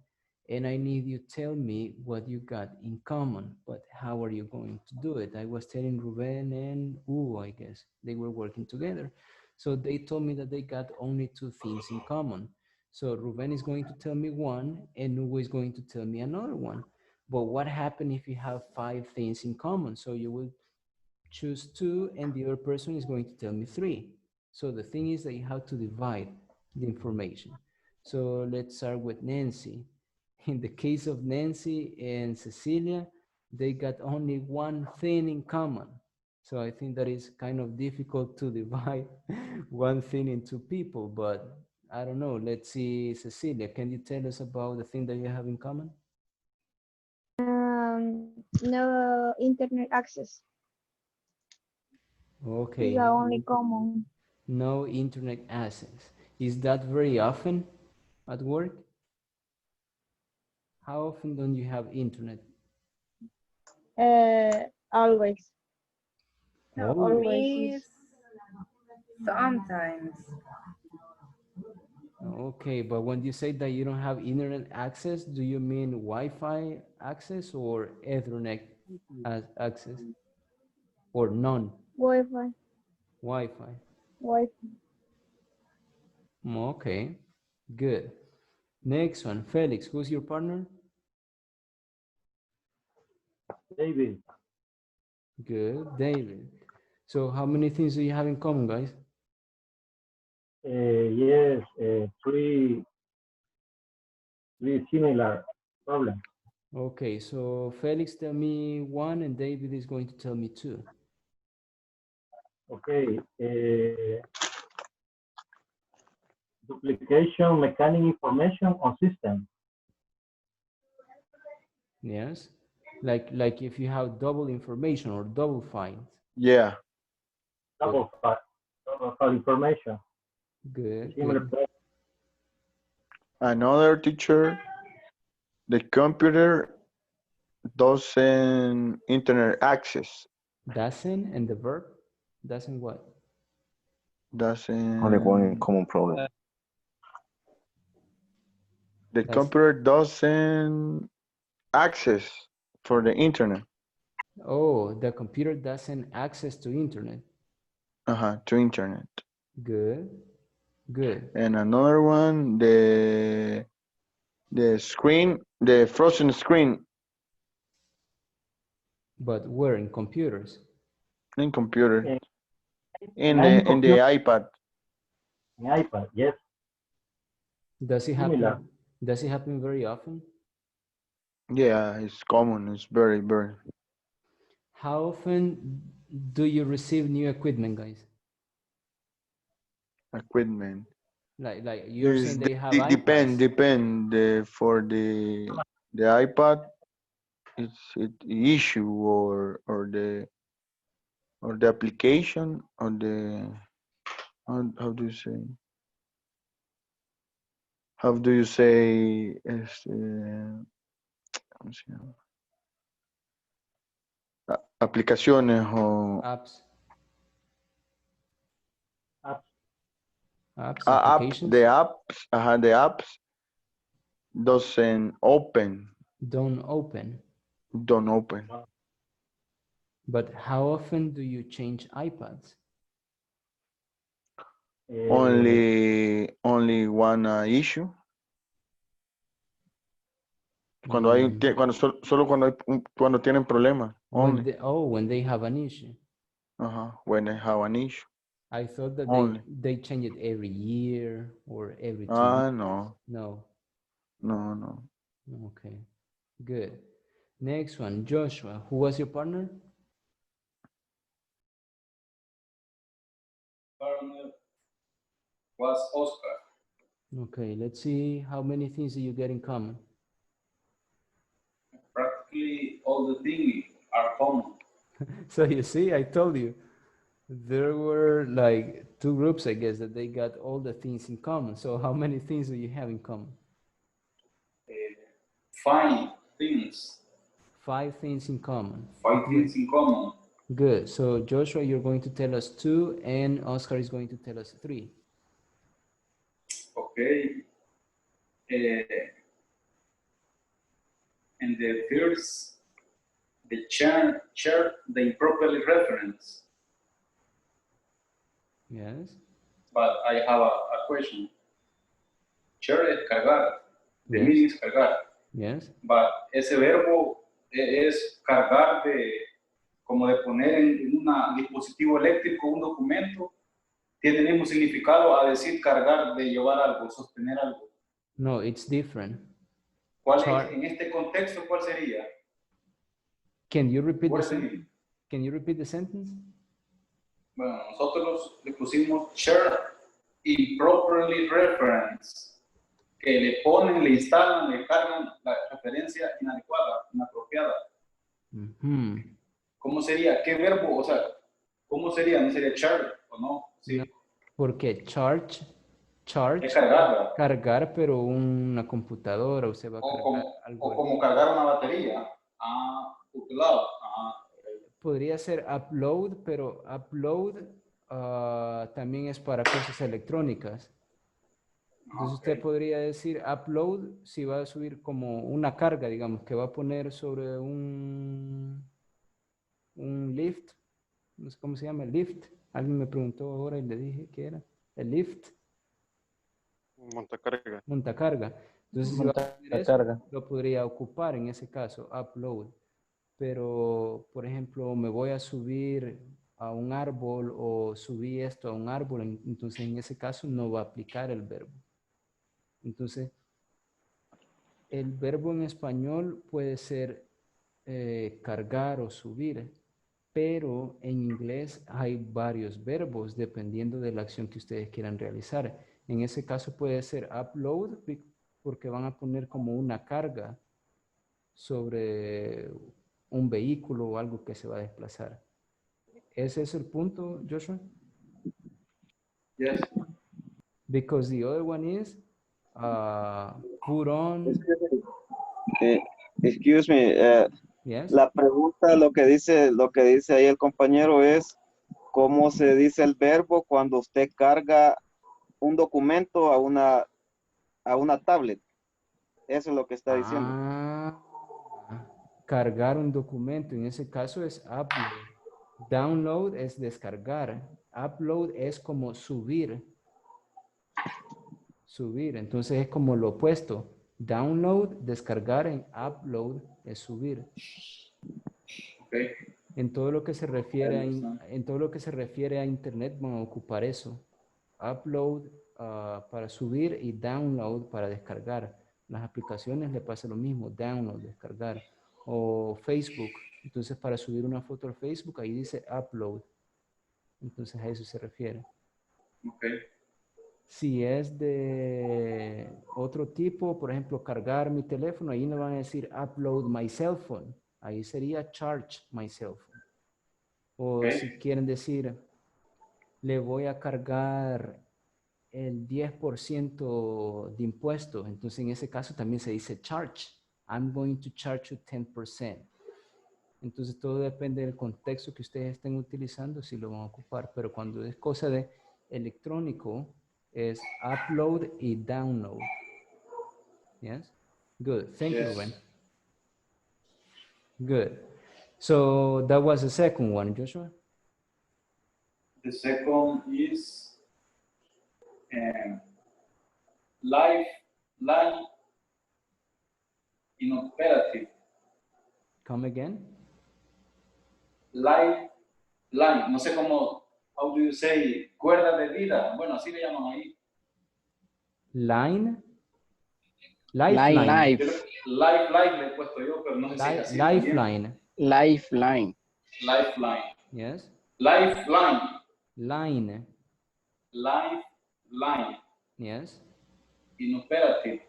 S1: and I need you to tell me what you got in common, but how are you going to do it? I was telling Ruben and Hugo, I guess, they were working together. So they told me that they got only two things in common. So Ruben is going to tell me one, and Hugo is going to tell me another one. But what happens if you have five things in common? So you will choose two and the other person is going to tell me three. So the thing is that you have to divide the information. So let's start with Nancy. In the case of Nancy and Cecilia, they got only one thing in common. So I think that is kind of difficult to divide one thing into people, but I don't know. Let's see, Cecilia, can you tell us about the thing that you have in common?
S5: No internet access is
S1: Okay,
S5: the only common.
S1: no internet access. Is that very often at work? How often don't you have internet?
S5: Always,
S6: No, for
S1: Oh,
S5: always
S6: me,
S5: is.
S6: sometimes.
S1: okay, but when you say that you don't have internet access, do you mean Wi-Fi access or Ethernet access or none
S5: Wi-Fi,
S1: Wi-Fi?
S5: Wi-Fi.
S1: Okay, good. Next one, Felix, who's your partner?
S11: David,
S1: Good, David. So how many things do you have in common, guys?
S11: yes, three similar problems.
S1: Okay, so Felix tell me one and David is going to tell me two.
S11: Okay, duplication, mechanic information on system.
S1: Yes, like if you have double information or double files.
S7: Yeah.
S11: Double file information.
S1: Good,
S11: Similar
S1: good.
S11: problem.
S7: Another teacher, the computer doesn't internet access.
S1: Doesn't and the verb? Doesn't what?
S17: Only one
S7: Doesn't
S17: common problem.
S7: the
S1: That's
S7: computer doesn't access for the internet.
S1: oh, the computer doesn't access to internet.
S7: To internet.
S1: Good, good.
S7: And another one, the screen, the frozen screen
S1: But where in computers?
S7: in computer,
S11: In
S7: in
S11: any
S7: the
S11: computer,
S7: iPad.
S11: in iPad, yes,
S1: Does it
S11: similar.
S1: happen? Does it happen very often?
S7: Yeah, it's common. It's very, very
S1: How often do you receive new equipment, guys?
S7: equipment.
S1: Like you're saying they have
S7: Depend,
S1: iPads.
S7: for the iPad, it's issue or the application or the how do you say ¿cómo se llama? Aplicaciones o
S1: Apps,
S11: Apps,
S1: applications
S7: the apps doesn't open,
S1: don't open.
S7: don't open.
S1: But how often do you change iPads?
S7: Only one issue. Cuando hay cuando solo cuando hay cuando tienen problemas.
S1: When
S7: Only.
S1: when they have an issue.
S7: When they have an issue.
S1: I thought that
S7: Only.
S1: they change it every year or every 2 years.
S7: No.
S1: No.
S7: No.
S1: Okay, good. Next one, Joshua. Who was your partner?
S3: Partner was Oscar.
S1: Okay, let's see how many things do you get in common.
S3: Practically all the things are common.
S1: So you see, I told you, there were like two groups, I guess, that they got all the things in common. So how many things do you have in common?
S3: 5 things.
S1: 5 things in common.
S3: 5 things in common.
S1: Good. So Joshua, you're going to tell us 2, and Oscar is going to tell us 3.
S3: Okay. And the first, the chair the improperly reference.
S1: Yes.
S3: But I have a question. Chair es cargar. The
S1: Yes.
S3: meaning is cargar.
S1: Yes.
S3: But ese verbo es cargar de, como de poner en un dispositivo eléctrico un documento, tiene el mismo significado a decir cargar, de llevar algo, sostener algo.
S1: No, it's different.
S3: ¿Cuál es, en este contexto, cuál sería?
S1: Can you repeat the
S3: What is
S1: sentence?
S3: it?
S1: Can you repeat the sentence?
S3: Bueno, nosotros le pusimos share improperly reference, que le ponen, le instalan, le cargan la referencia inadecuada, inapropiada. ¿Cómo sería? ¿Qué verbo? O sea, ¿cómo sería? ¿No sería share o no? Sí.
S1: No, porque charge
S3: Es cargar,
S1: cargar, pero una computadora, usted va a cargar algo.
S3: o como cargar una batería. Upload.
S1: Podría ser upload, pero upload también es para cosas electrónicas. Entonces usted podría decir upload si va a subir como una carga, digamos, que va a poner sobre un lift. No sé cómo se llama el lift. Alguien me preguntó ahora y le dije que era el lift.
S2: Montacarga.
S1: Montacarga. Entonces si va a hacer eso, lo podría ocupar en ese caso, upload. Pero, por ejemplo, me voy a subir a un árbol o subí esto a un árbol, entonces en ese caso no va a aplicar el verbo. Entonces, el verbo en español puede ser cargar o subir, pero en inglés hay varios verbos dependiendo de la acción que ustedes quieran realizar. En ese caso puede ser upload porque van a poner como una carga sobre un vehículo o algo que se va a desplazar. ¿Ese es el punto, Joshua?
S3: Yes.
S1: Because the other one is put on.
S15: Excuse me.
S1: Yes.
S15: La pregunta, lo que dice ahí el compañero es cómo se dice el verbo cuando usted carga un documento a una tablet. Eso es lo que está diciendo.
S1: Cargar un documento, en ese caso es upload. Download es descargar. Upload es como subir. Subir, entonces es como lo opuesto. Download, descargar, en upload es subir.
S3: Okay.
S1: En todo lo que se refiere a internet van a ocupar eso. Upload para subir y download para descargar. Las aplicaciones le pasa lo mismo, download, descargar. O Facebook, entonces para subir una foto al Facebook ahí dice upload. Entonces a eso se refiere.
S3: Okay.
S1: Si es de otro tipo, por ejemplo, cargar mi teléfono, ahí no van a decir upload my cell phone. Ahí sería charge my cell phone. O si quieren decir, le voy a cargar el 10% de impuestos, entonces en ese caso también se dice charge. I'm going to charge you 10%. Entonces todo depende del contexto que ustedes estén utilizando, si lo van a ocupar. Pero cuando es cosa de electrónico, es upload y download. Yes? Good. Thank you, Ruben. Good. So that was the second one, Joshua.
S3: The second is life inoperative.
S1: Come again?
S3: Line, no sé cómo, how do you say, cuerda de vida. Bueno, así le llaman ahí.
S1: Line? Lifeline.
S3: Lifeline le he puesto yo, pero no sé si es así también.
S1: Lifeline.
S8: Lifeline.
S3: Lifeline.
S1: Yes.
S3: Lifeline.
S1: Line.
S3: Lifeline.
S1: Yes.
S3: Inoperative.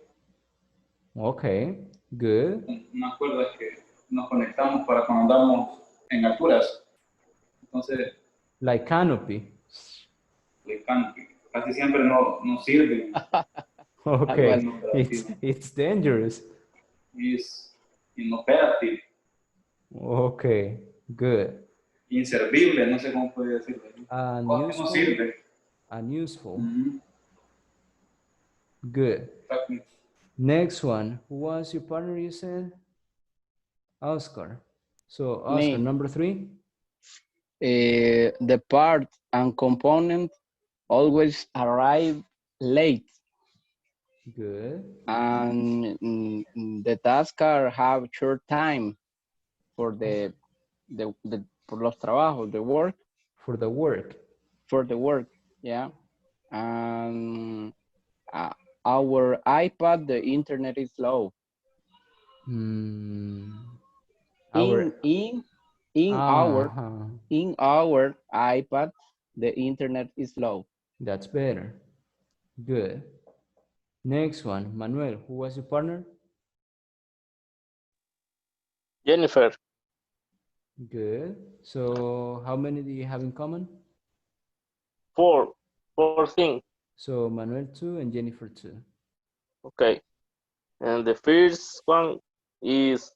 S1: Okay. Good.
S3: Una cuerda que nos conectamos para cuando andamos en alturas. Entonces,
S1: Like canopy.
S3: casi siempre no sirve.
S1: Okay. It's dangerous.
S3: Es inoperative.
S1: Okay. Good.
S3: Inservible, no sé cómo puede decirlo. Cosa que no sirve.
S1: Unuseful. Good. Next one. Who was your partner, you said? Oscar. So, Oscar,
S8: Me.
S1: number 3?
S8: The part and component always arrive late.
S1: Good.
S8: And the tasker have short time for por los trabajos, the work.
S1: For the work.
S8: For the work, yeah. And our iPad, the internet is slow.
S1: Our
S8: In our iPad, the internet is slow.
S1: That's better. Good. Next one, Manuel, who was your partner?
S14: Jennifer.
S1: Good. So how many do you have in common?
S14: 4 things.
S1: So Manuel 2 and Jennifer 2.
S14: Okay. And the first one is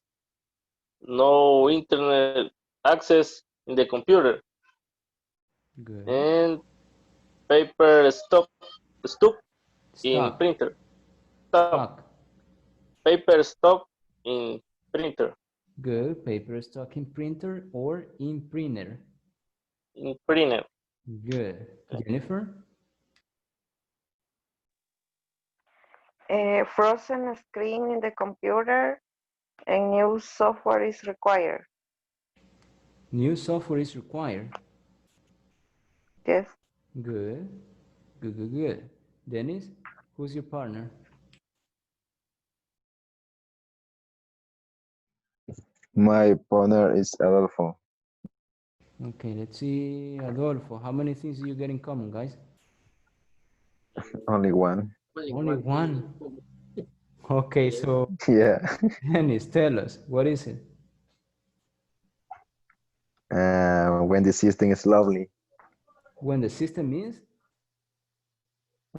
S14: no internet access in the computer.
S1: Good.
S14: And paper stuck in printer. Stuck. Paper stuck in printer.
S1: Good. Paper stuck in printer or in printer?
S14: In printer.
S1: Good. Jennifer?
S13: A frozen screen in the computer and new software is required.
S1: New software is required.
S13: Yes.
S1: Good. Good. Dennis, who's your partner?
S17: My partner is Adolfo.
S1: Okay, let's see. Adolfo, how many things do you get in common, guys?
S17: Only one.
S1: Only one. Okay, so
S17: Yeah.
S1: Dennis, tell us, what is it?
S17: When the system is lovely.
S1: When the system is?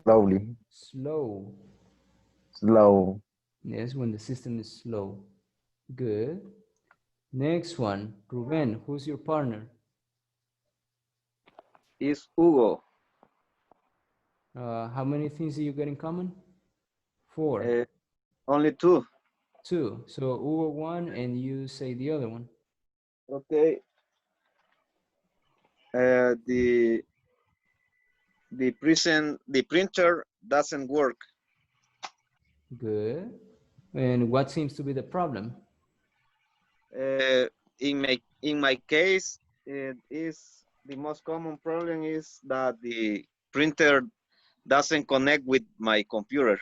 S17: Lovely.
S1: Slow.
S17: Slow.
S1: Yes, when the system is slow. Good. Next one, Ruben, who's your partner?
S15: Is Hugo.
S1: How many things do you get in common? 4.
S15: Only 2.
S1: 2. So Hugo 1 and you say the other one.
S15: Okay. The printer doesn't work.
S1: Good. And what seems to be the problem?
S15: In my case, it is the most common problem is that the printer doesn't connect with my computer.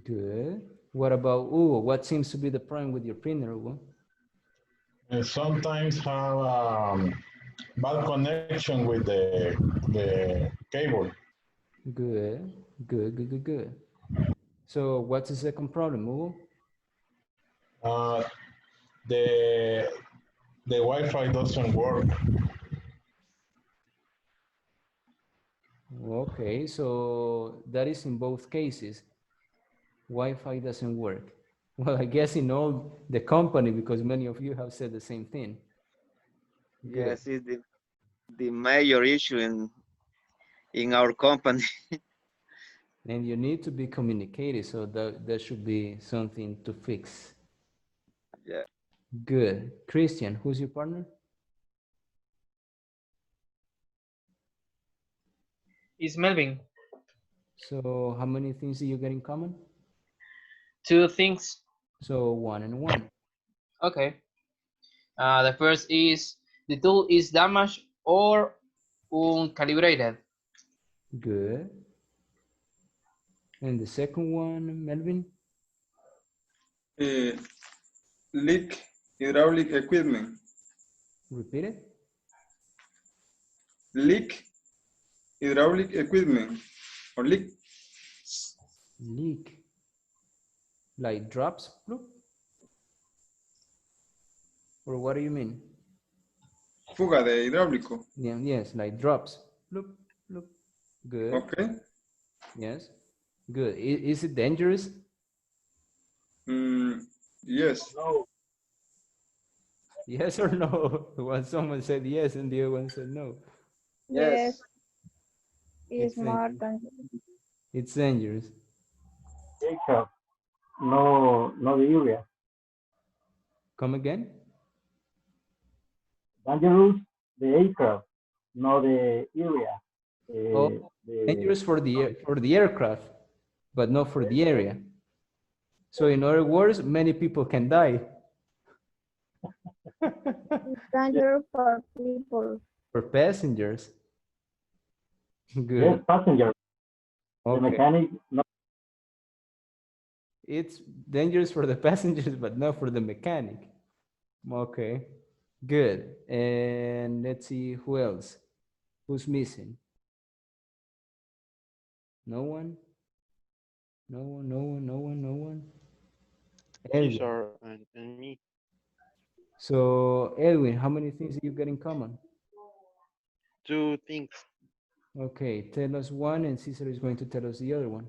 S1: Good. What about Hugo? What seems to be the problem with your printer, Hugo?
S18: And sometimes have bad connection with the cable.
S1: Good. So what's the second problem, Hugo?
S18: The Wi-Fi doesn't work.
S1: Okay, so that is in both cases. Wi-Fi doesn't work. Well, I guess in all the company, because many of you have said the same thing. Good.
S15: Yes, it's the major issue in our company.
S1: And you need to be communicated, so that should be something to fix.
S15: Yeah.
S1: Good. Christian, who's your partner?
S12: It's Melvin.
S1: So how many things do you get in common?
S12: 2 things.
S1: So 1 and 1.
S12: Okay. The first is the tool is damaged or uncalibrated.
S1: Good. And the second one, Melvin?
S9: Leak hydraulic equipment.
S1: Repeat it.
S9: Leak hydraulic equipment. Or leak.
S1: Leak. Like drops? Bloop. Or what do you mean?
S9: Fuga de hidráulico.
S1: Yeah, yes, like drops. Bloop, bloop. Good.
S9: Okay.
S1: Yes. Good. Is it dangerous?
S9: Yes.
S11: No.
S1: Yes or no? One someone said yes and the other one said no.
S5: Yes,
S1: It's
S5: it's more than
S1: It's dangerous.
S11: Jacob. No, no the area.
S1: Come again?
S11: Dangerous, the aircraft, not the area.
S1: Oh, dangerous for the aircraft, but not for the area. So in other words, many people can die.
S5: it's dangerous for people.
S1: For passengers.
S11: Yes,
S1: Good.
S11: passenger. The
S1: Okay.
S11: mechanic, no.
S1: It's dangerous for the passengers, but not for the mechanic. Okay. Good. And let's see who else. Who's missing? No one? No one, no one, no one, no one. Edwin.
S2: Cesar and me.
S1: So, Edwin, how many things do you got in common?
S2: 2 things.
S1: Okay, tell us one, and Cesar is going to tell us the other one.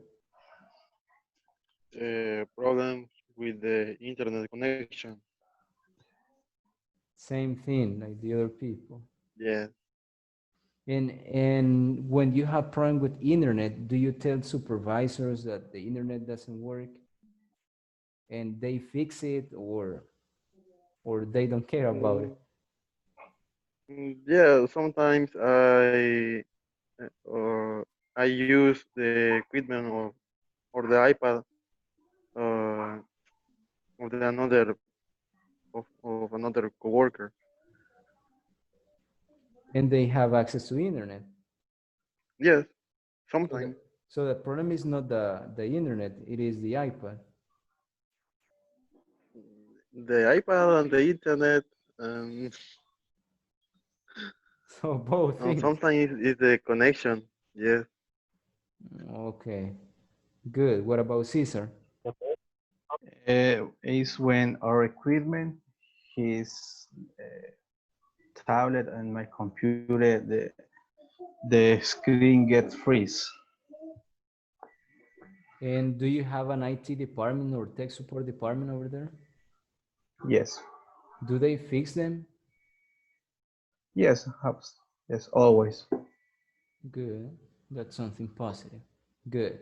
S2: Problems with the internet connection.
S1: Same thing, like the other people.
S2: Yes.
S1: And when you have problem with internet, do you tell supervisors that the internet doesn't work, and they fix it, or they don't care about it?
S2: Yeah, sometimes I use the equipment or the iPad of the another of another coworker.
S1: And they have access to internet.
S2: Yes,
S1: So
S2: sometimes.
S1: so the problem is not the internet, it is the iPad.
S2: The iPad and the internet,
S1: So both
S2: and
S1: things.
S2: sometimes it's the connection. Yes.
S1: Okay, good. What about Caesar?
S4: Is when our equipment, his tablet and my computer, the screen gets freeze.
S1: And do you have an IT department or tech support department over there?
S4: Yes.
S1: Do they fix them?
S4: Yes, yes, always.
S1: Good. That's something positive. Good.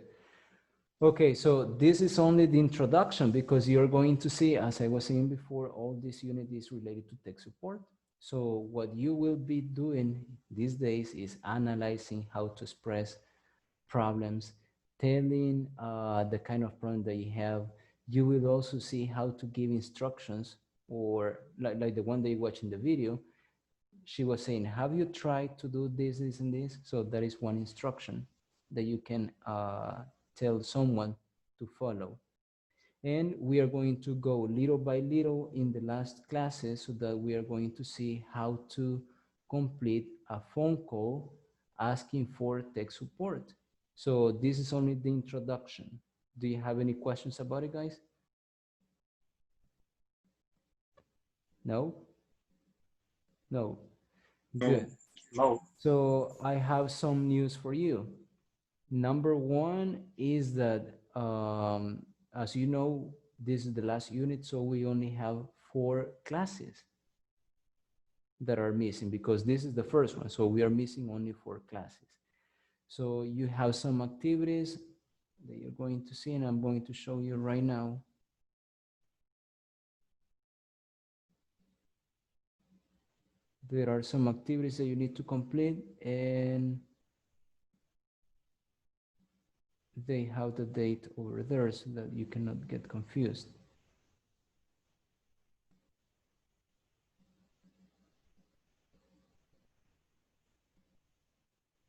S1: Okay, so this is only the introduction, because you're going to see, as I was saying before, all this unit is related to tech support. So what you will be doing these days is analyzing how to express problems, telling the kind of problem that you have. You will also see how to give instructions, or like the one that you watch in the video. She was saying, have you tried to do this, this, and this? So that is one instruction that you can tell someone to follow. And we are going to go little by little in the last classes, so that we are going to see how to complete a phone call asking for tech support. So this is only the introduction. Do you have any questions about it, guys? No? No. Good.
S11: No.
S1: So I have some news for you. Number one is that, as you know, this is the last unit, so we only have 4 classes that are missing, because this is the first one, so we are missing only 4 classes. So you have some activities that you're going to see, and I'm going to show you right now. There are some activities that you need to complete, and they have the date over there so that you cannot get confused.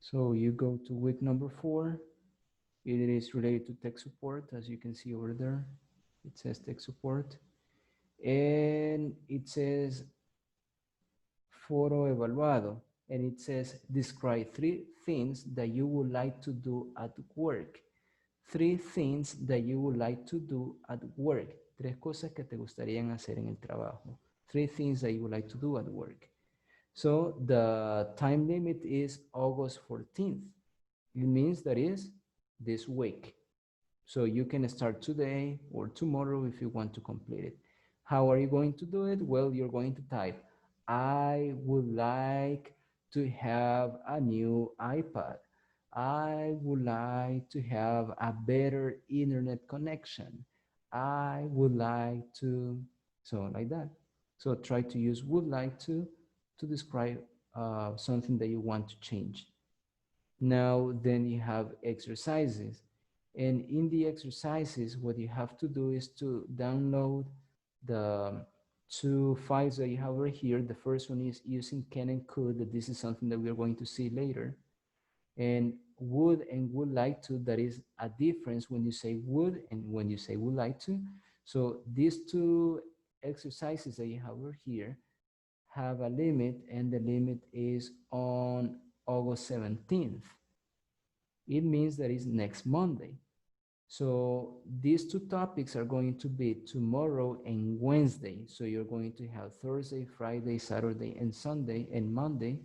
S1: So you go to week number 4. It is related to tech support, as you can see over there. It says tech support. And it says foro evaluado. And it says describe 3 things that you would like to do at work. 3 things that you would like to do at work. 3 cosas que te gustarían hacer en el trabajo. 3 things that you would like to do at work. So the time limit is August 14th. It means that is this week. So you can start today or tomorrow if you want to complete it. How are you going to do it? Well, you're going to type, I would like to have a new iPad. I would like to have a better internet connection. I would like to, so like that. So try to use would like to describe something that you want to change. Now, then you have exercises. And in the exercises, what you have to do is to download the 2 files that you have over here. The first one is using can and could, that this is something that we're going to see later. And would like to, that is a difference when you say would and when you say would like to. So these 2 exercises that you have over here have a limit, and the limit is on August 17th. It means that it's next Monday. So these 2 topics are going to be tomorrow and Wednesday. So you're going to have Thursday, Friday, Saturday, and Sunday and Monday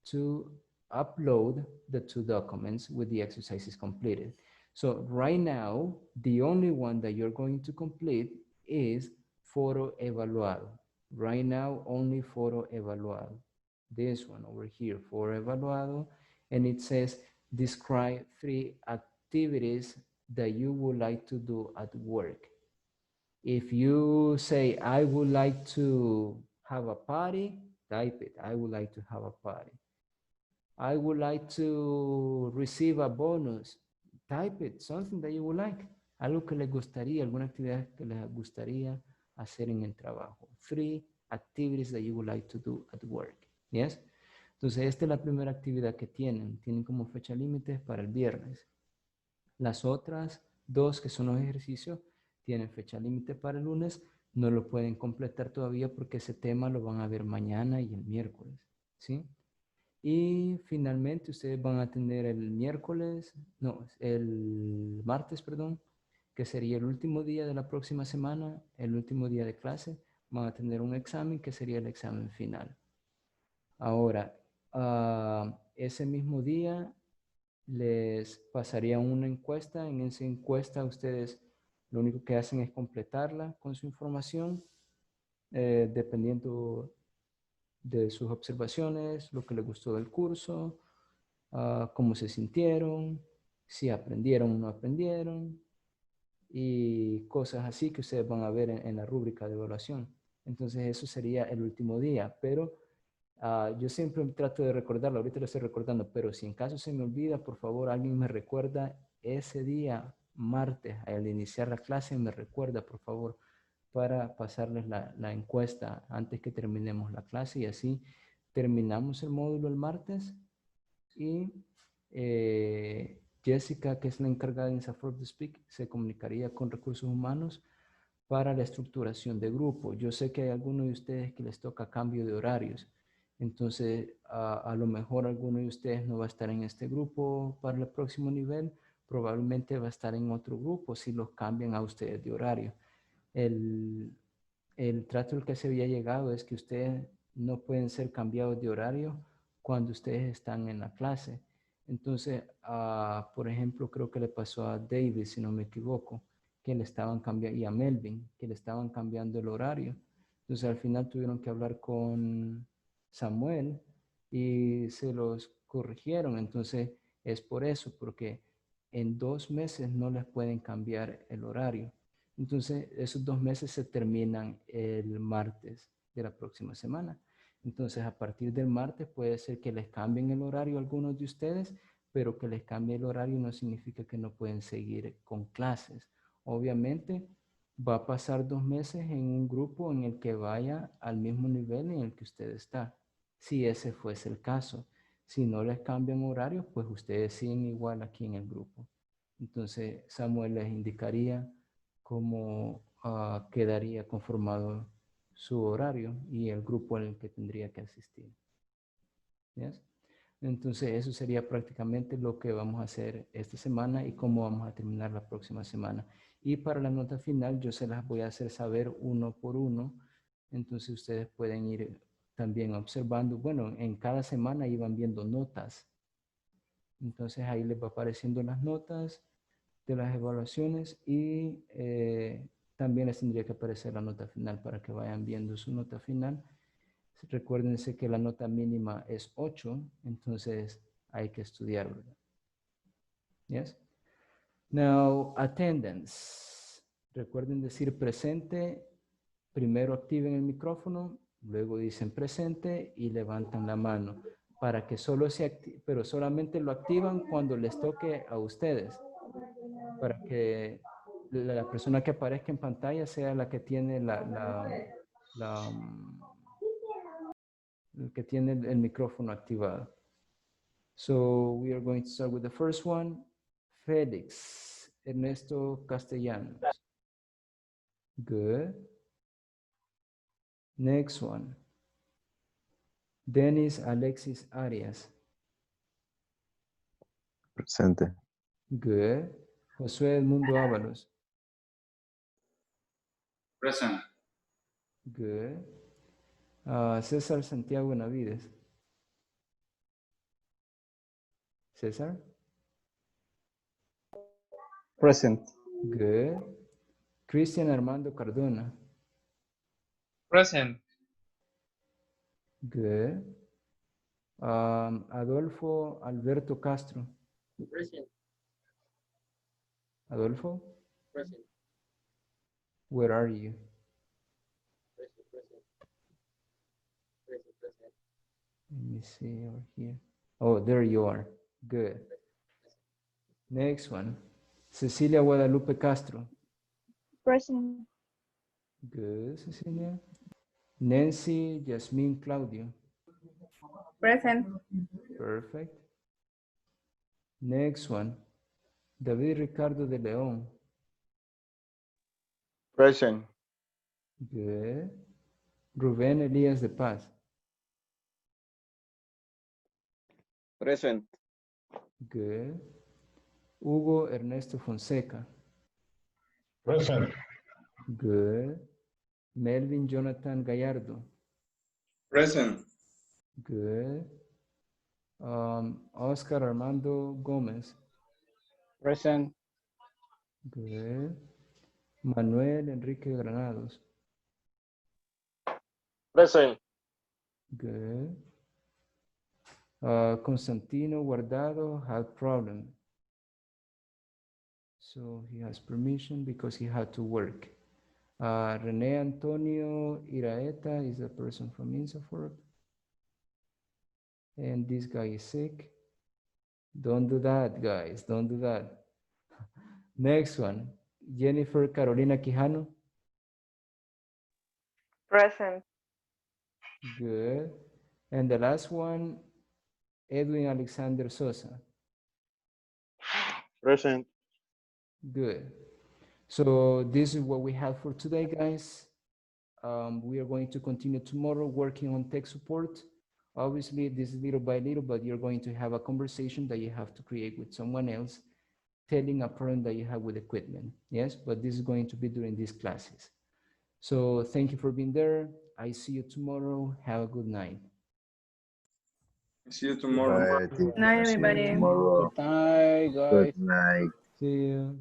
S1: to upload the 2 documents with the exercises completed. So right now, the only one that you're going to complete is foro evaluado. Right now, only foro evaluado. This one over here, foro evaluado, and it says describe 3 activities that you would like to do at work. If you say, I would like to have a party, type it, I would like to have a party. I would like to receive a bonus, type it, something that you would like. Algo que les gustaría, alguna actividad que les gustaría hacer en el trabajo. 3 activities that you would like to do at work. Yes? Entonces, esta es la primera actividad que tienen. Tienen como fecha límite para el viernes. Las otras 2, que son los ejercicios, tienen fecha límite para el lunes. No lo pueden completar todavía porque ese tema lo van a ver mañana y el miércoles. ¿Sí? Y finalmente ustedes van a tener el martes, perdón, que sería el último día de la próxima semana, el último día de clase. Van a tener un examen que sería el examen final. Ahora, ese mismo día les pasaría una encuesta. En esa encuesta ustedes lo único que hacen es completarla con su información, dependiendo de sus observaciones, lo que les gustó del curso, cómo se sintieron, si aprendieron o no aprendieron, y cosas así que ustedes van a ver en la rúbrica de evaluación. Entonces eso sería el último día, pero yo siempre trato de recordarlo, ahorita lo estoy recordando, pero si en caso se me olvida, por favor, alguien me recuerda ese día, martes, al iniciar la clase, me recuerda, por favor, para pasarles la encuesta antes que terminemos la clase, y así terminamos el módulo el martes y Jessica, que es la encargada de INSAFORP de Speak, se comunicaría con recursos humanos para la estructuración de grupo. Yo sé que hay algunos de ustedes que les toca cambio de horarios, entonces a lo mejor alguno de ustedes no va a estar en este grupo para el próximo nivel, probablemente va a estar en otro grupo si los cambian a ustedes de horario. El trato al que se había llegado es que ustedes no pueden ser cambiados de horario cuando ustedes están en la clase. Entonces, por ejemplo, creo que le pasó a David, si no me equivoco, que le estaban cambiando, y a Melvin, que le estaban cambiando el horario. Entonces, al final tuvieron que hablar con Samuel y se los corrigieron. Entonces, es por eso, porque en 2 meses no les pueden cambiar el horario. Entonces, esos 2 meses se terminan el martes de la próxima semana. Entonces, a partir del martes puede ser que les cambien el horario a algunos de ustedes, pero que les cambie el horario no significa que no pueden seguir con clases. Obviamente, va a pasar 2 meses en un grupo en el que vaya al mismo nivel en el que usted está, si ese fuese el caso. Si no les cambian horario, pues ustedes siguen igual aquí en el grupo. Entonces, Samuel les indicaría cómo quedaría conformado su horario y el grupo en el que tendría que asistir. ¿Yes? Entonces eso sería prácticamente lo que vamos a hacer esta semana y cómo vamos a terminar la próxima semana. Y para la nota final yo se las voy a hacer saber uno por uno. Entonces ustedes pueden ir también observando. Bueno, en cada semana iban viendo notas. Entonces ahí les va apareciendo las notas de las evaluaciones y también les tendría que aparecer la nota final para que vayan viendo su nota final. Recuérdense que la nota mínima es 8, entonces hay que estudiar, ¿verdad? Yes. Now, attendance. Recuerden decir presente. Primero activen el micrófono, luego dicen presente y levantan la mano para que solo se active, pero solamente lo activan cuando les toque a ustedes, para que la persona que aparezca en pantalla sea la que tiene el que tiene el micrófono activado. So we are going to start with the first one. Félix Ernesto Castellanos. Good. Next one. Dennis Alexis Arias.
S17: Presente.
S1: Good. Josué Edmundo Ábalos.
S3: Present.
S1: Good. César Santiago Navides. César.
S8: Present.
S1: Good. Cristian Armando Cardona.
S12: Present.
S1: Good. Adolfo Alberto Castro.
S16: Present.
S1: Adolfo,
S16: Present.
S1: where are you?
S16: Present. Present. Present. Present.
S1: Let me see over here. Oh, there you are. Good. Next one. Cecilia Guadalupe Castro.
S5: Present.
S1: Good, Cecilia. Nancy Yasmin Claudio.
S6: Present.
S1: Perfect. Next one. David Ricardo de León.
S7: Present.
S1: Good. Rubén Elías de Paz.
S15: Present.
S1: Good. Hugo Ernesto Fonseca.
S18: Present.
S1: Good. Melvin Jonathan Gallardo.
S9: Present.
S1: Good. Oscar Armando Gómez.
S8: Present.
S1: Good. Manuel Enrique Granados.
S14: Present.
S1: Good. Constantino Guardado had problem. So he has permission because he had to work. Rene Antonio Iraeta is a person from INSAFORP. And this guy is sick. Don't do that, guys. Don't do that. Next one. Jennifer Carolina Quijano.
S13: Present.
S1: Good. And the last one, Edwin Alexander Sosa.
S2: Present.
S1: Good. So this is what we have for today, guys. We are going to continue tomorrow working on tech support. Obviously, this is little by little, but you're going to have a conversation that you have to create with someone else, telling a problem that you have with equipment. Yes, but this is going to be during these classes. So thank you for being there. I see you tomorrow. Have a good night.
S9: See you tomorrow.
S17: Bye.
S6: Night,
S17: See you
S6: everybody.
S17: tomorrow.
S8: Good night, guys.
S17: Good night.
S1: See you.